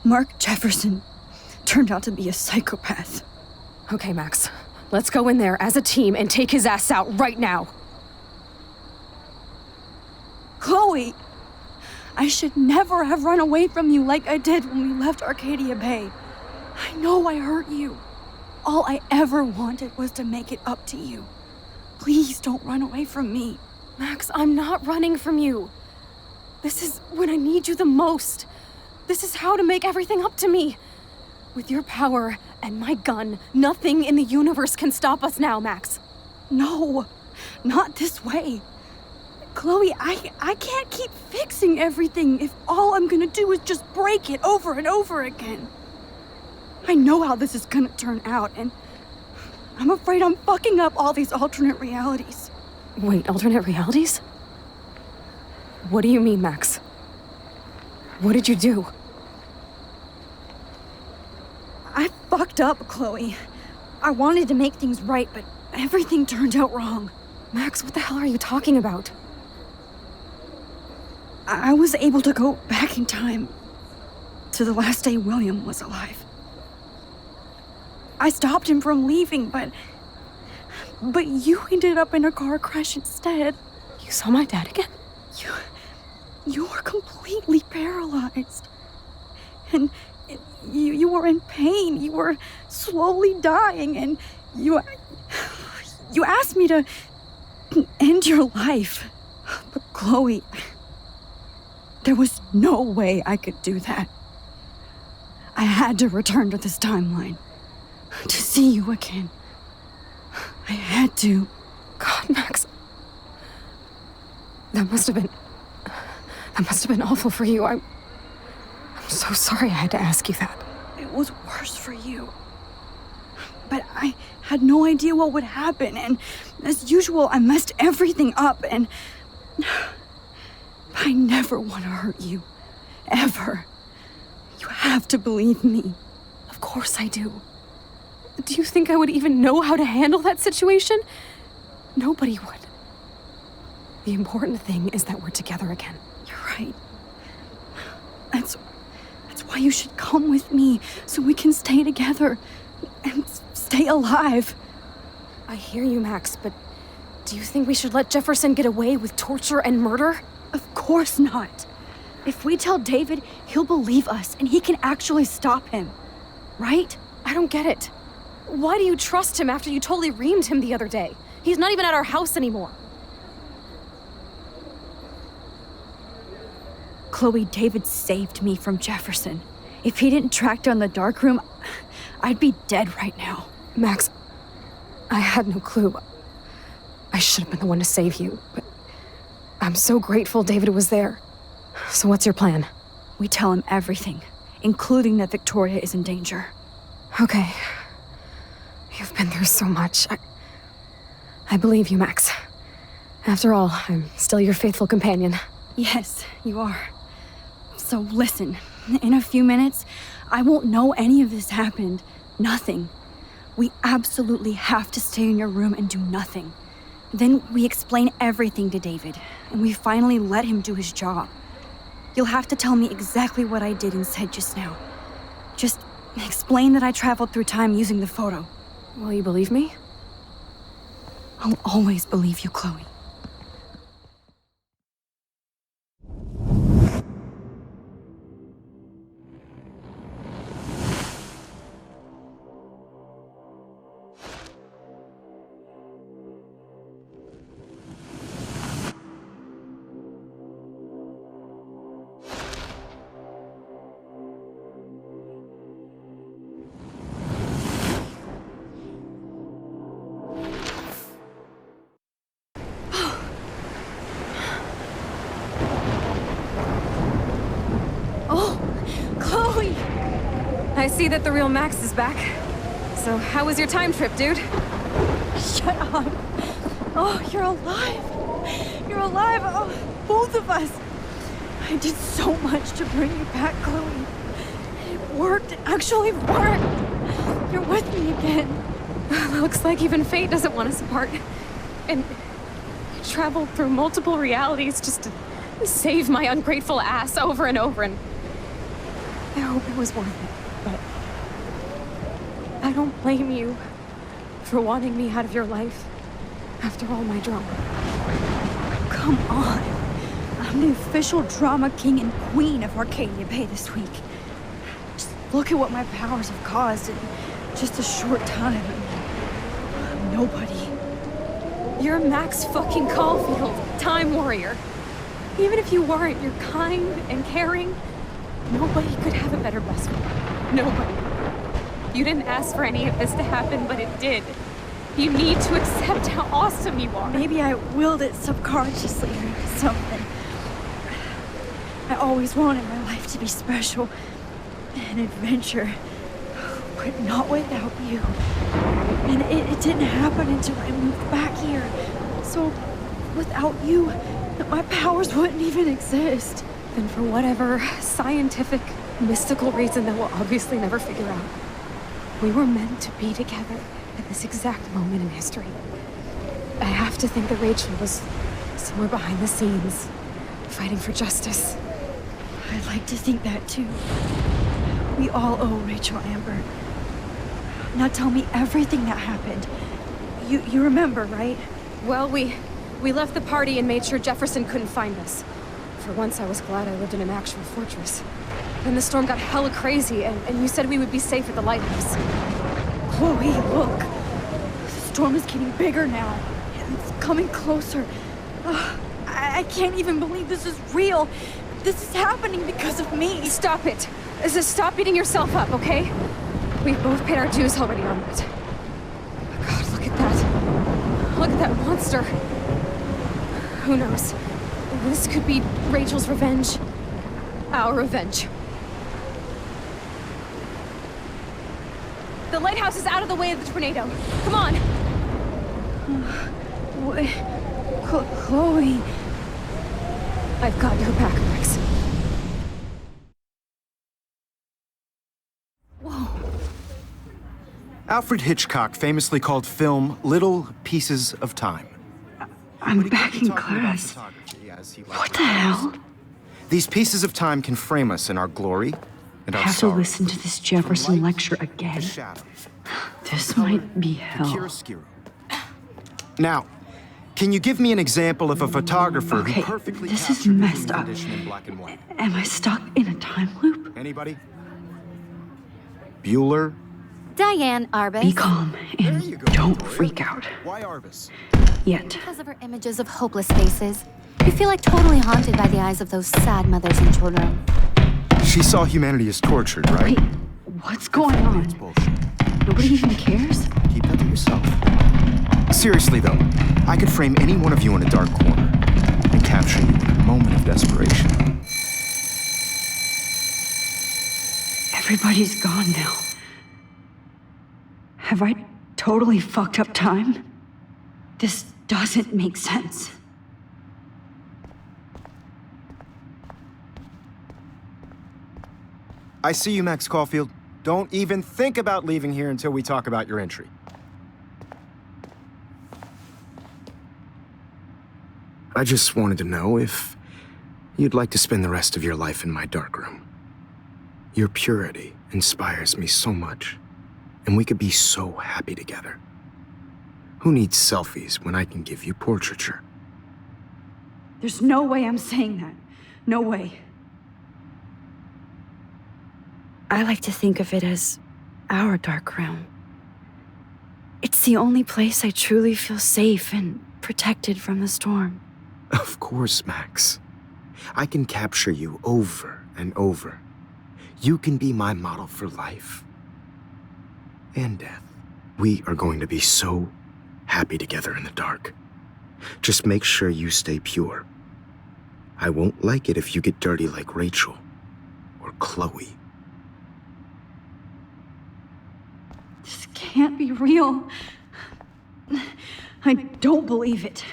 Mark Jefferson turned out to be a psychopath. Okay, Max. Let's go in there as a team and take his ass out right now. Chloe! I should never have run away from you like I did when we left Arcadia Bay. I know I hurt you. All I ever wanted was to make it up to you. Please don't run away from me. Max, I'm not running from you. This is when I need you the most. This is how to make everything up to me. With your power and my gun, nothing in the universe can stop us now, Max. No, not this way. Chloe, I can't keep fixing everything if all I'm gonna do is just break it over and over again. I know how this is gonna turn out, and I'm afraid I'm fucking up all these alternate realities. Wait, alternate realities? What do you mean, Max? What did you do? I fucked up, Chloe. I wanted to make things right, but everything turned out wrong. Max, what the hell are you talking about? I was able to go back in time to the last day William was alive. I stopped him from leaving, but you ended up in a car crash instead. You saw my dad again? You were completely paralyzed. And you were in pain. You were slowly dying, and you asked me to end your life. But Chloe, there was no way I could do that. I had to return to this timeline. To see you again. I had to. God, Max. That must have been awful for you. I'm so sorry I had to ask you that. It was worse for you. But I had no idea what would happen, and as usual, I messed everything up, and I never want to hurt you. Ever. You have to believe me. Of course I do. Do you think I would even know how to handle that situation? Nobody would. The important thing is that we're together again. You're right. That's why you should come with me, so we can stay together and stay alive. I hear you, Max, but do you think we should let Jefferson get away with torture and murder? Of course not. If we tell David, he'll believe us and he can actually stop him. Right? I don't get it. Why do you trust him after you totally reamed him the other day? He's not even at our house anymore. Chloe, David saved me from Jefferson. If he didn't track down the dark room, I'd be dead right now. Max, I had no clue. I should have been the one to save you, but I'm so grateful David was there. So what's your plan? We tell him everything, including that Victoria is in danger. Okay. You've been through so much. I believe you, Max. After all, I'm still your faithful companion. Yes, you are. So listen, in a few minutes, I won't know any of this happened. Nothing. We absolutely have to stay in your room and do nothing. Then we explain everything to David, and we finally let him do his job. You'll have to tell me exactly what I did and said just now. Just explain that I traveled through time using the photo. Will you believe me? I'll always believe you, Chloe. I see that the real Max is back. So, how was your time trip, dude? Shut up. Oh, you're alive. You're alive. Oh, both of us. I did so much to bring you back, Chloe. It worked. It actually worked. You're with me again. Looks like even fate doesn't want us apart. And I traveled through multiple realities just to save my ungrateful ass over and over, and I hope it was worth it. But I don't blame you for wanting me out of your life after all my drama. Come on. I'm the official drama king and queen of Arcadia Bay this week. Just look at what my powers have caused in just a short time. I'm nobody. You're Max fucking Caulfield, Time Warrior. Even if you weren't, you're kind and caring. Nobody could have a better best friend. Nobody. You didn't ask for any of this to happen, but it did. You need to accept how awesome you are. Maybe I willed it subconsciously or something. I always wanted my life to be special. An adventure. But not without you. And it didn't happen until I moved back here. So, without you, my powers wouldn't even exist. And for whatever scientific, mystical reason that we'll obviously never figure out, we were meant to be together at this exact moment in history. I have to think that Rachel was somewhere behind the scenes, fighting for justice. I'd like to think that too. We all owe Rachel Amber. Now tell me everything that happened. You remember, right? Well, we left the party and made sure Jefferson couldn't find us. For once, I was glad I lived in an actual fortress. Then the storm got hella crazy, and you said we would be safe at the lighthouse. Chloe, look. The storm is getting bigger now. It's coming closer. I can't even believe this is real. This is happening because of me. Stop it. Stop beating yourself up, okay? We've both paid our dues already on that. Oh God, look at that. Look at that monster. Who knows? This could be Rachel's revenge. Our revenge. The lighthouse is out of the way of the tornado. Come on! Chloe... I've got your back, Max. Whoa. Alfred Hitchcock famously called film little pieces of time. I'm back in class. What the hell? These pieces of time can frame us in our glory and our I have to sorrow. listen to this Jefferson lecture again. This might be hell. Now, can you give me an example of a photographer who perfectly this is captured messed human up. condition in black and white? Am I stuck in a time loop? Anybody? Bueller? Diane Arbus. Be calm and don't freak out. Why Arbus? Yet. Because of her images of hopeless faces. You feel like totally haunted by the eyes of those sad mothers and children. She saw humanity as tortured, right? Wait, what's going on? Nobody even cares? Keep that to yourself. Seriously, though, I could frame any one of you in a dark corner and capture you in a moment of desperation. Everybody's gone now. Have I totally fucked up time? This doesn't make sense. I see you, Max Caulfield. Don't even think about leaving here until we talk about your entry. I just wanted to know if you'd like to spend the rest of your life in my darkroom. Your purity inspires me so much, and we could be so happy together. Who needs selfies when I can give you portraiture? There's no way I'm saying that. No way. I like to think of it as our dark room. It's the only place I truly feel safe and protected from the storm. Of course, Max. I can capture you over and over. You can be my model for life and death. We are going to be so happy together in the dark. Just make sure you stay pure. I won't like it if you get dirty like Rachel or Chloe. This can't be real. I don't believe it.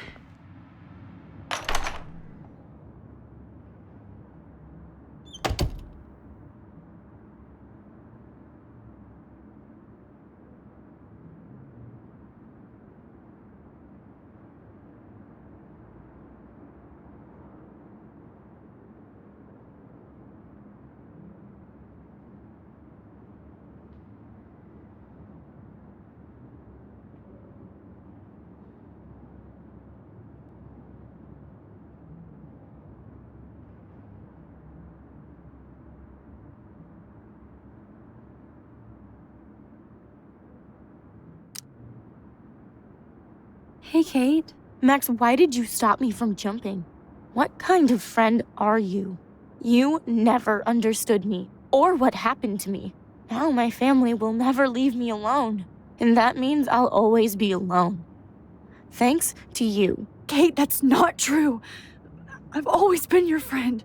Hey, Kate. Max, why did you stop me from jumping? What kind of friend are you? You never understood me, or what happened to me. Now my family will never leave me alone, and that means I'll always be alone. Thanks to you. Kate, that's not true. I've always been your friend.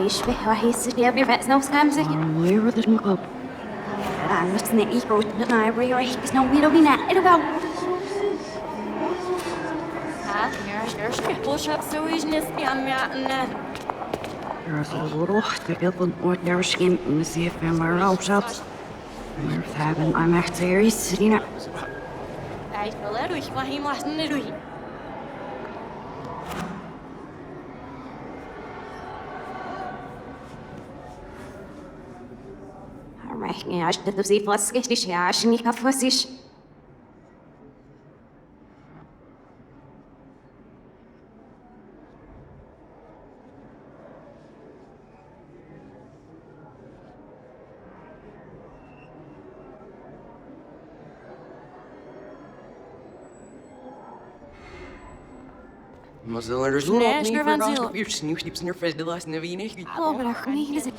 يشبه وحيس يا بيبقى نو سامزك Where the club? I'm just an equal to my rear is no we don't be not it about push up so we just There's a little to what their skin in the sea of my outside. We're having I'm actually sitting up. I feel like we must need يعني عشان تدوسي فلسكيش عشان يكفوسيش Mas ela era Nee, niet schrijf aan voor ziel. weer snoepjes in haar vis de laatste nevine. Oh, maar dat niet is het.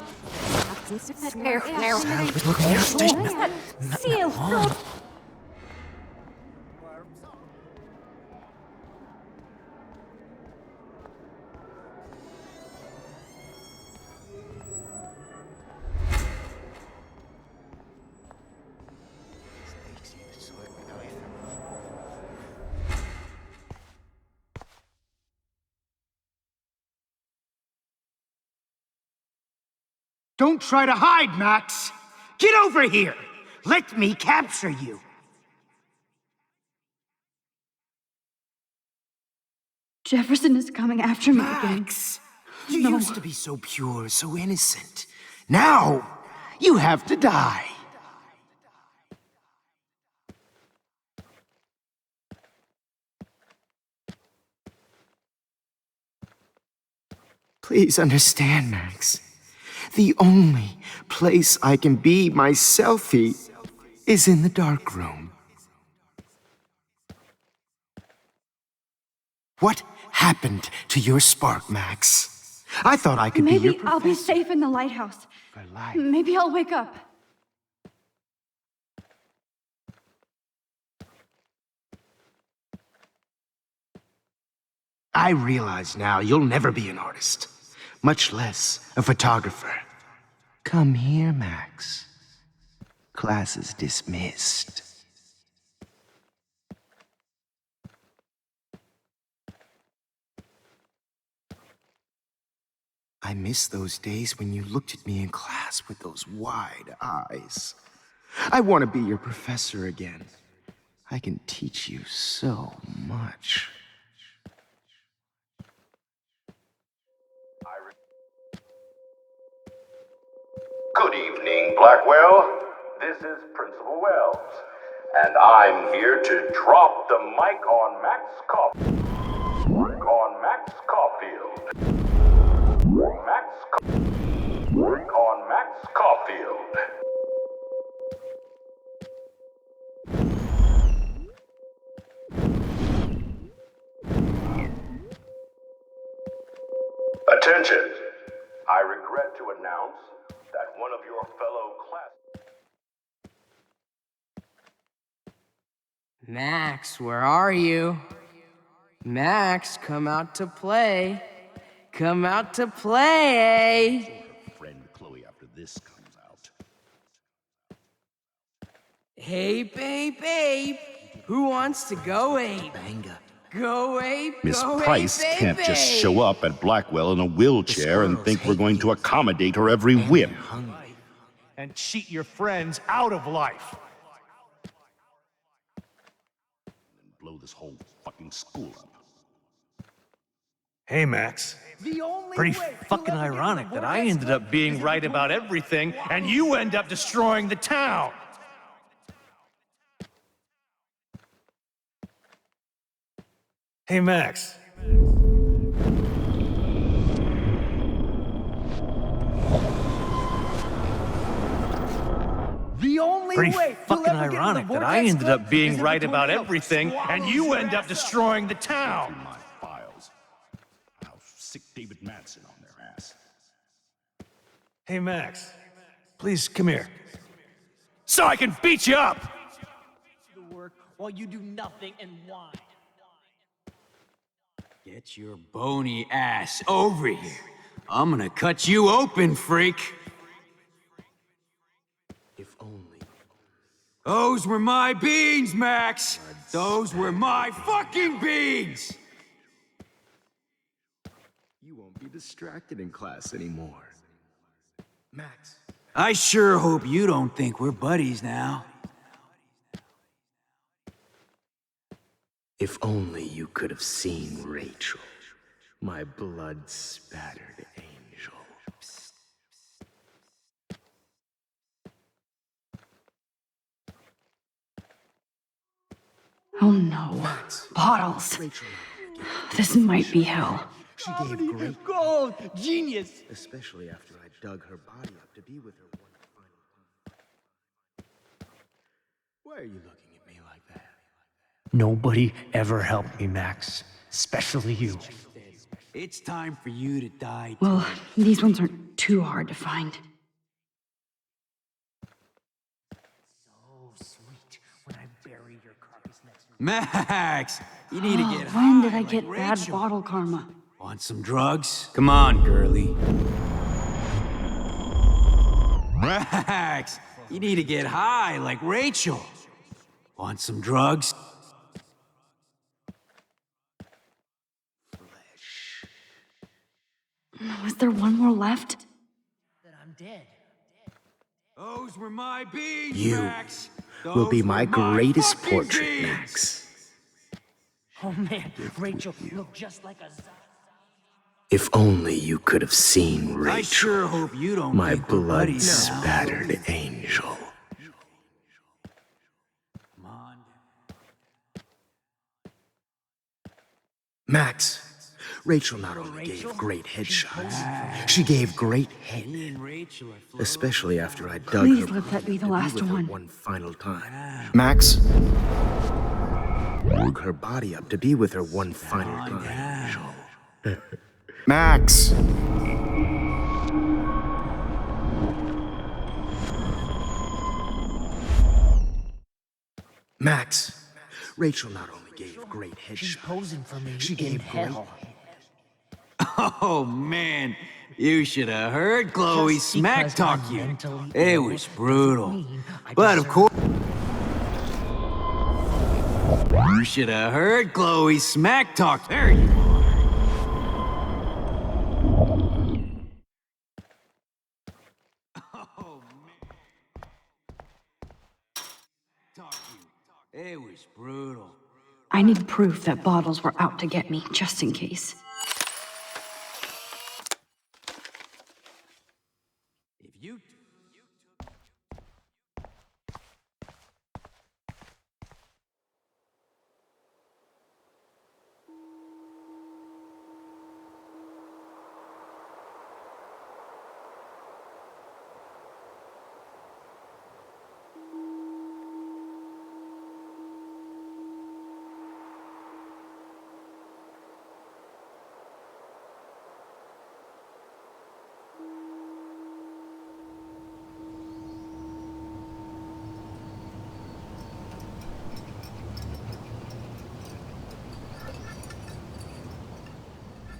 Don't try to hide, Max! Get over here! Let me capture you! Jefferson is coming after me again. Max! You No. used to be so pure, so innocent. Now, you have to die. Please understand, Max. The only place I can be myselfy is in the dark room. What happened to your spark, Max? I thought I could be your Maybe I'll be safe in the lighthouse. for life. Maybe I'll wake up. I realize now you'll never be an artist, much less a photographer. Come here, Max. Class is dismissed. I miss those days when you looked at me in class with those wide eyes. I want to be your professor again. I can teach you so much. Good evening, Blackwell. This is Principal Wells, and I'm here to drop the mic on Max Caulfield. Max Caulfield. Attention! I regret to announce that one of your fellow class... Max, where are you? Max, come out to play. Come out to play. friend Chloe after this comes out. Hey, babe. Who wants to go ape? Go ape, Miss go Price ape, can't just show up at Blackwell in a wheelchair and think we're going to accommodate her every whim. And cheat your friends out of life. And blow this whole fucking school up. Hey, Max. Pretty fucking ironic that I ended up being right about everything, and you end up destroying the town. Hey, Max. Pretty fucking ironic that I ended up being right about everything, and you end up destroying the town. My files. How sick David Madsen on their ass. Hey, Max. Please come here. So I can beat you up! The work while you do nothing and whine. Get your bony ass over here. I'm gonna cut you open, freak. If only. Those were my beans, Max! Those were my fucking beans! You won't be distracted in class anymore. Max. I sure hope you don't think we're buddies now. If only you could have seen Rachel, my blood-spattered angel. Oh no. Bottles. This might be hell. She gave great gold! Genius! especially after I dug her body up to be with her one final time. Why are you looking at me like that? Nobody ever helped me, Max. Especially you. It's time for you to die. Well, these ones aren't too hard to find. Max! You need to get high. When did I like get bad Rachel. bottle karma? Want some drugs? Come on, girly. Max! You need to get high like Rachel. Want some drugs? Was there one more left? Those were my beans, You Max. will be Those my were greatest fucking portrait, beans. Max. Oh man, Rachel looked just like a zombie. If only you could have seen Rachel, I sure hope you don't my think we're buddies now. blood-spattered angel. Max, Rachel not only gave great headshots, she gave great head. Especially after I dug Please her let that be the body last with her one. one final time. Max dug her body up to be with her one final time. Max! Max, Rachel not only gave great headshots, She's posing for me she in gave hell. Oh man, you should have heard Chloe Just smack because talk I'm you. mentally It ill was doesn't brutal. mean I But of deserve- course, you should have heard Chloe smack talk. There you are. Oh man, talk you. It was brutal. I need proof that bottles were out to get me, just in case. If you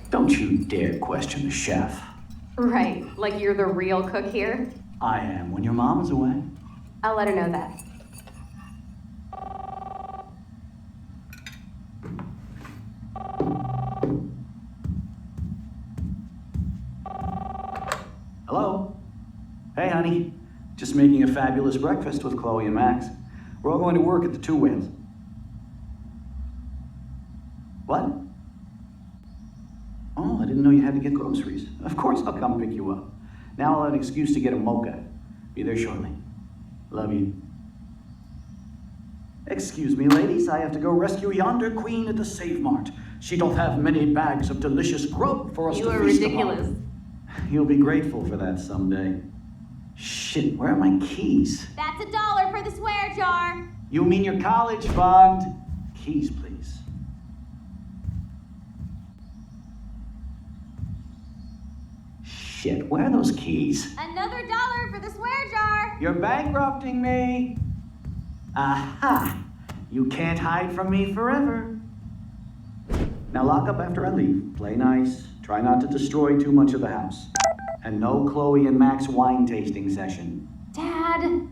Don't you dare question the chef. Right, like you're the real cook here? I am when your mom is away. I'll let her know that. Hello? Hey, honey. Just making a fabulous breakfast with Chloe and Max. We're all going to work at the Two Whales. What? Oh, I didn't know you had to get groceries. Of course I'll come pick you up. Now I'll have an excuse to get a mocha. Be there shortly. Love you. Excuse me, ladies. I have to go rescue yonder queen at the Save Mart. She doth have many bags of delicious grub for us You to are feast ridiculous. upon. You'll be grateful for that someday. Shit, where are my keys? That's $1 for the swear jar. You mean your college fund? Keys, please. Shit, where are those keys? Another $1 for the swear jar. You're bankrupting me. Aha! You can't hide from me forever. Now lock up after I leave. Play nice. Try not to destroy too much of the house. And no Chloe and Max wine tasting session. Dad.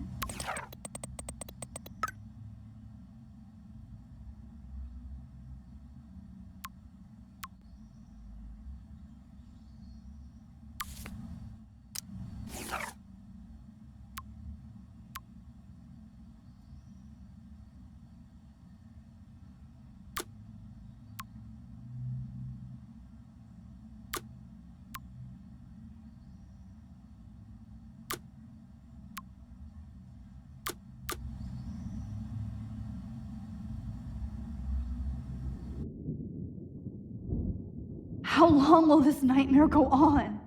How long will this nightmare go on?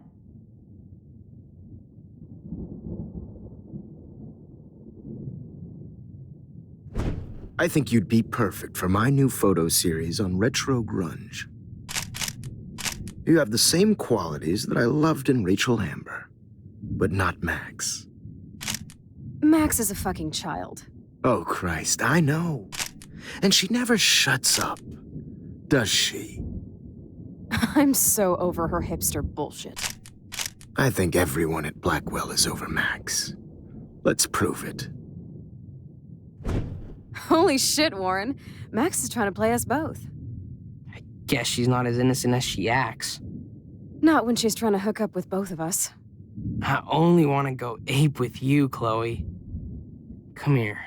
I think you'd be perfect for my new photo series on retro grunge. You have the same qualities that I loved in Rachel Amber, but not Max. Max is a fucking child. Oh, Christ, I know. And she never shuts up, does she? I'm so over her hipster bullshit. I think everyone at Blackwell is over Max. Let's prove it. Holy shit, Warren. Max is trying to play us both. Guess she's not as innocent as she acts. Not when she's trying to hook up with both of us. I only want to go ape with you, Chloe. Come here.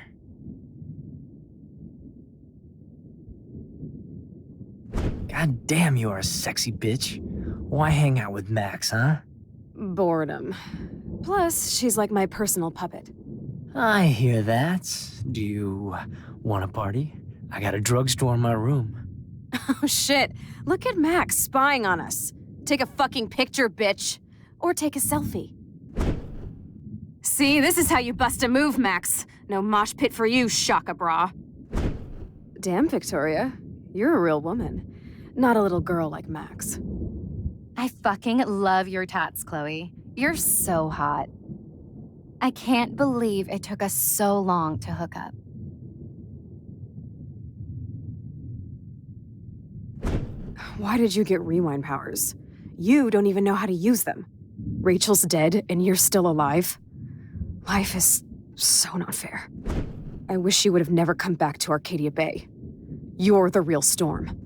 God damn, you are a sexy bitch. Why hang out with Max, huh? Boredom. Plus, she's like my personal puppet. I hear that. Do you want a party? I got a drugstore in my room. Oh shit, look at Max spying on us. Take a fucking picture, bitch. Or take a selfie. See, this is how you bust a move, Max. No mosh pit for you, Shaka Bra. Damn, Victoria. You're a real woman. Not a little girl like Max. I fucking love your tats, Chloe. You're so hot. I can't believe it took us so long to hook up. Why did you get rewind powers? You don't even know how to use them. Rachel's dead and you're still alive. Life is so not fair. I wish you would have never come back to Arcadia Bay. You're the real Storm.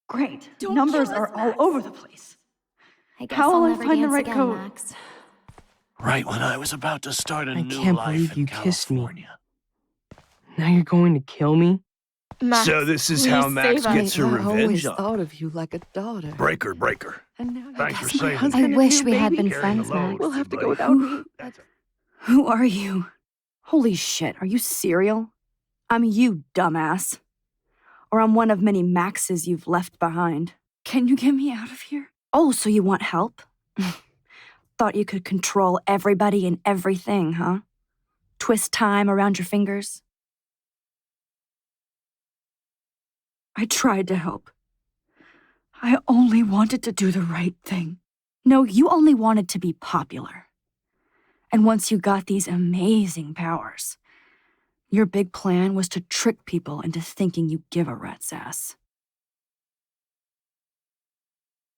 Great. Don't Numbers kill us, are all Max. over the place. I guess How I'll will I never find the dance right again, code? Max. Right when I was about to start a I new can't life believe in you kissed me. California. Now you're going to kill me? Max, So this is please how Max save us. gets her I revenge always on. thought of you like a daughter. Breaker. And now I Thanks guess for my saving husband me. I wish and we new had baby been Carrying the friends, load Max. will with have you, to go buddy. without me. That's Who are you? Holy shit, are you cereal? I'm you, dumbass. Or I'm one of many Maxes you've left behind. Can you get me out of here? Oh, so you want help? Thought you could control everybody and everything, huh? Twist time around your fingers? I tried to help. I only wanted to do the right thing. No, you only wanted to be popular. And once you got these amazing powers, your big plan was to trick people into thinking you give a rat's ass.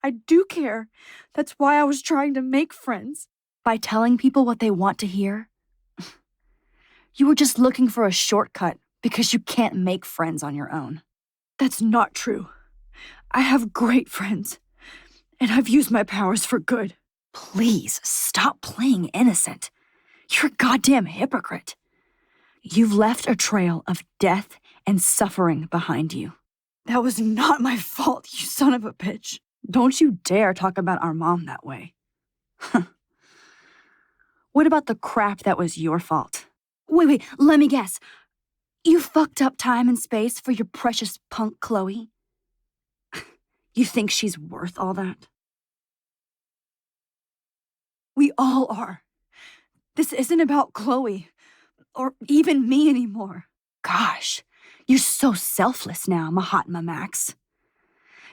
I do care. That's why I was trying to make friends. By telling people what they want to hear, you were just looking for a shortcut because you can't make friends on your own. That's not true. I have great friends, and I've used my powers for good. Please, stop playing innocent. You're a goddamn hypocrite. You've left a trail of death and suffering behind you. That was not my fault, you son of a bitch. Don't you dare talk about our mom that way. What about the crap that was your fault? Wait, let me guess. You fucked up time and space for your precious punk Chloe? You think she's worth all that? We all are. This isn't about Chloe, or even me anymore. Gosh, you're so selfless now, Mahatma Max.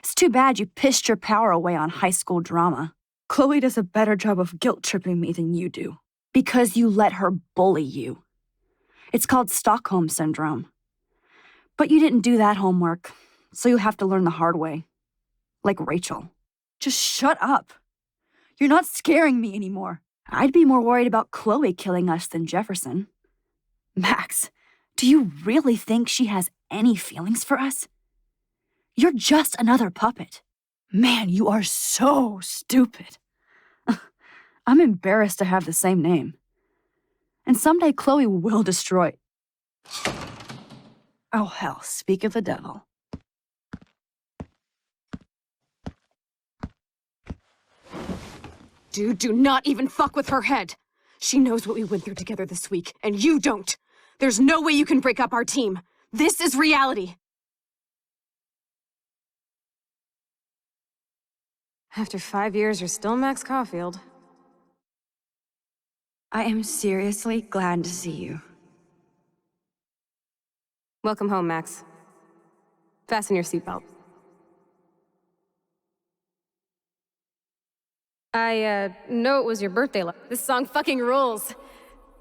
It's too bad you pissed your power away on high school drama. Chloe does a better job of guilt-tripping me than you do. Because you let her bully you. It's called Stockholm Syndrome. But you didn't do that homework, so you have to learn the hard way. Like Rachel. Just shut up. You're not scaring me anymore. I'd be more worried about Chloe killing us than Jefferson. Max, do you really think she has any feelings for us? You're just another puppet. Man, you are so stupid. I'm embarrassed to have the same name. And someday Chloe will destroy... Oh hell, speak of the devil. Dude, do not even fuck with her head. She knows what we went through together this week, and you don't. There's no way you can break up our team. This is reality. After 5 years, you're still Max Caulfield. I am seriously glad to see you. Welcome home, Max. Fasten your seatbelt. I know it was your birthday. This song fucking rules.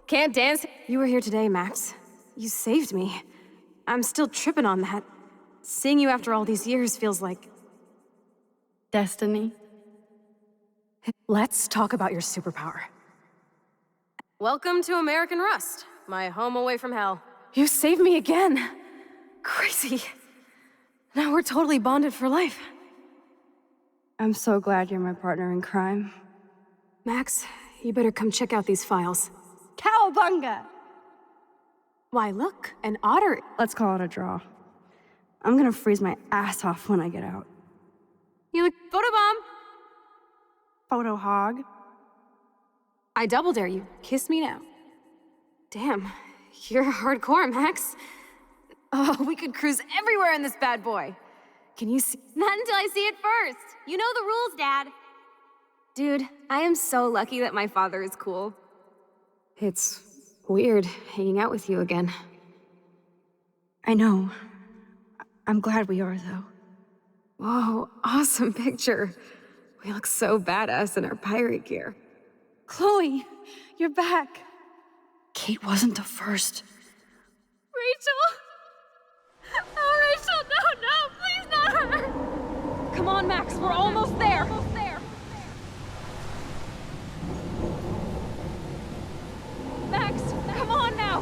Can't dance. You were here today, Max. You saved me. I'm still tripping on that. Seeing you after all these years feels like... Destiny? Let's talk about your superpower. Welcome to American Rust, my home away from hell. You saved me again. Crazy. Now we're totally bonded for life. I'm so glad you're my partner in crime. Max, you better come check out these files. Cowabunga! Why, look, an otter. Let's call it a draw. I'm gonna freeze my ass off when I get out. You look photobomb. Photo hog. I double dare you. Kiss me now. Damn, you're hardcore, Max. Oh, we could cruise everywhere in this bad boy. Can you see? Not until I see it first. You know the rules, Dad. Dude, I am so lucky that my father is cool. It's weird hanging out with you again. I know. I'm glad we are, though. Whoa, awesome picture. We look so badass in our pirate gear. Chloe, you're back. Kate wasn't the first. Rachel! Oh, Rachel, no, please not her! Come on, Max, we're almost there. Max, come on now.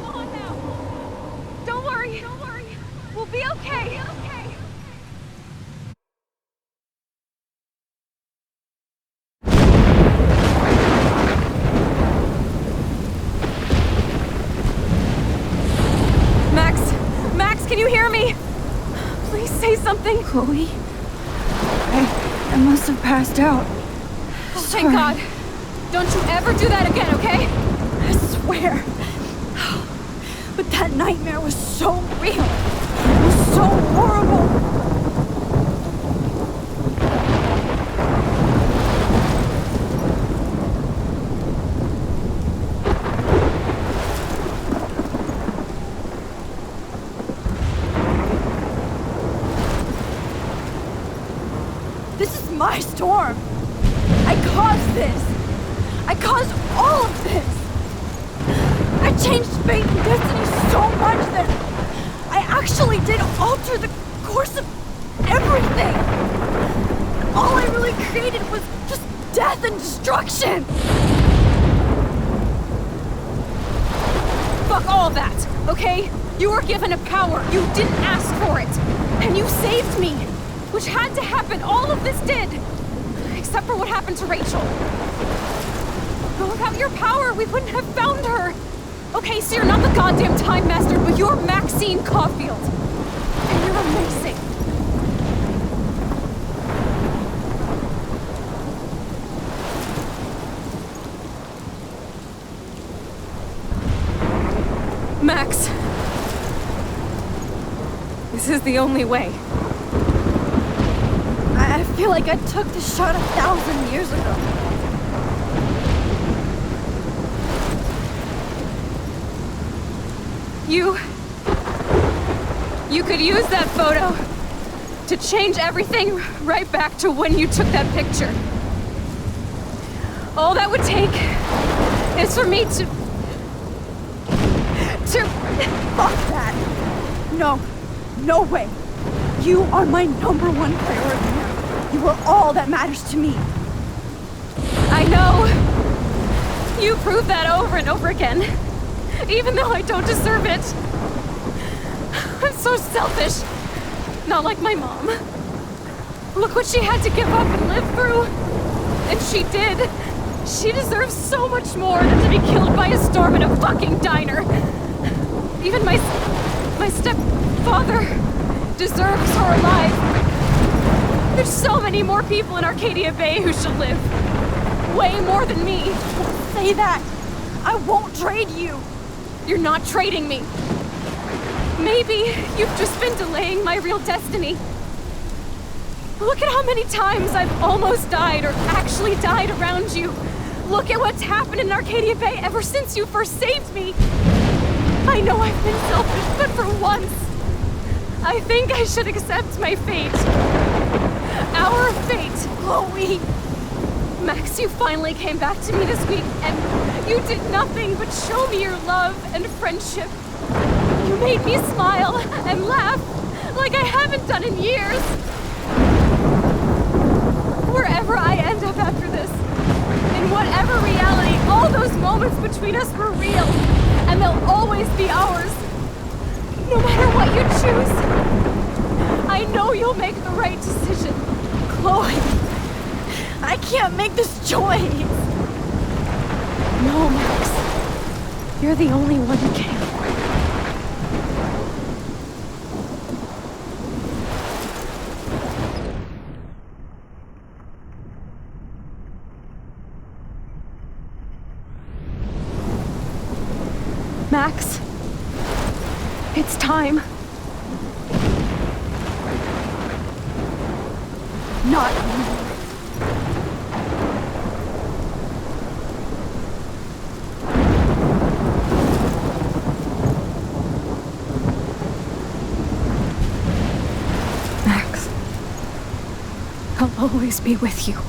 Don't worry. We'll be okay. Max, can you hear me? Please say something. Chloe? I must have passed out. Oh, thank God. Don't you ever do that again, okay? I swear. But that nightmare was so real. It was so horrible. This is my storm. I caused this. I caused all of this. I changed fate and destiny so much that I actually did alter the course of everything. And all I really created was just death and destruction. Fuck all that, okay? You were given a power. You didn't ask for it. And you saved me. Which had to happen. All of this did. Except for what happened to Rachel. But without your power, we wouldn't have found her. Okay, so you're not the goddamn Time Master, but you're Maxine Caulfield. And you're amazing. Max. This is the only way. I feel like I took the shot 1,000 years ago. You could use that photo To change everything right back to when you took that picture. All that would take is for me to... Fuck that! No. No way. You are my number one priority now. You are all that matters to me. I know. You prove that over and over again. Even though I don't deserve it. I'm so selfish. Not like my mom. Look what she had to give up and live through. And she did. She deserves so much more than to be killed by a storm in a fucking diner. Even my stepfather deserves her alive. There's so many more people in Arcadia Bay who should live. Way more than me. Don't say that. I won't trade you. You're not trading me. Maybe you've just been delaying my real destiny. Look at how many times I've almost died or actually died around you. Look at what's happened in Arcadia Bay ever since you first saved me. I know I've been selfish, but for once, I think I should accept my fate. Our fate, Chloe. Max, you finally came back to me this week, and you did nothing but show me your love and friendship. You made me smile and laugh like I haven't done in years. Wherever I end up after this, in whatever reality, all those moments between us were real, and they'll always be ours. No matter what you choose, I know you'll make the right decision. Chloe, I can't make this choice. No, Max. You're the only one who can. Max, it's time. Not anymore. Max, I'll always be with you.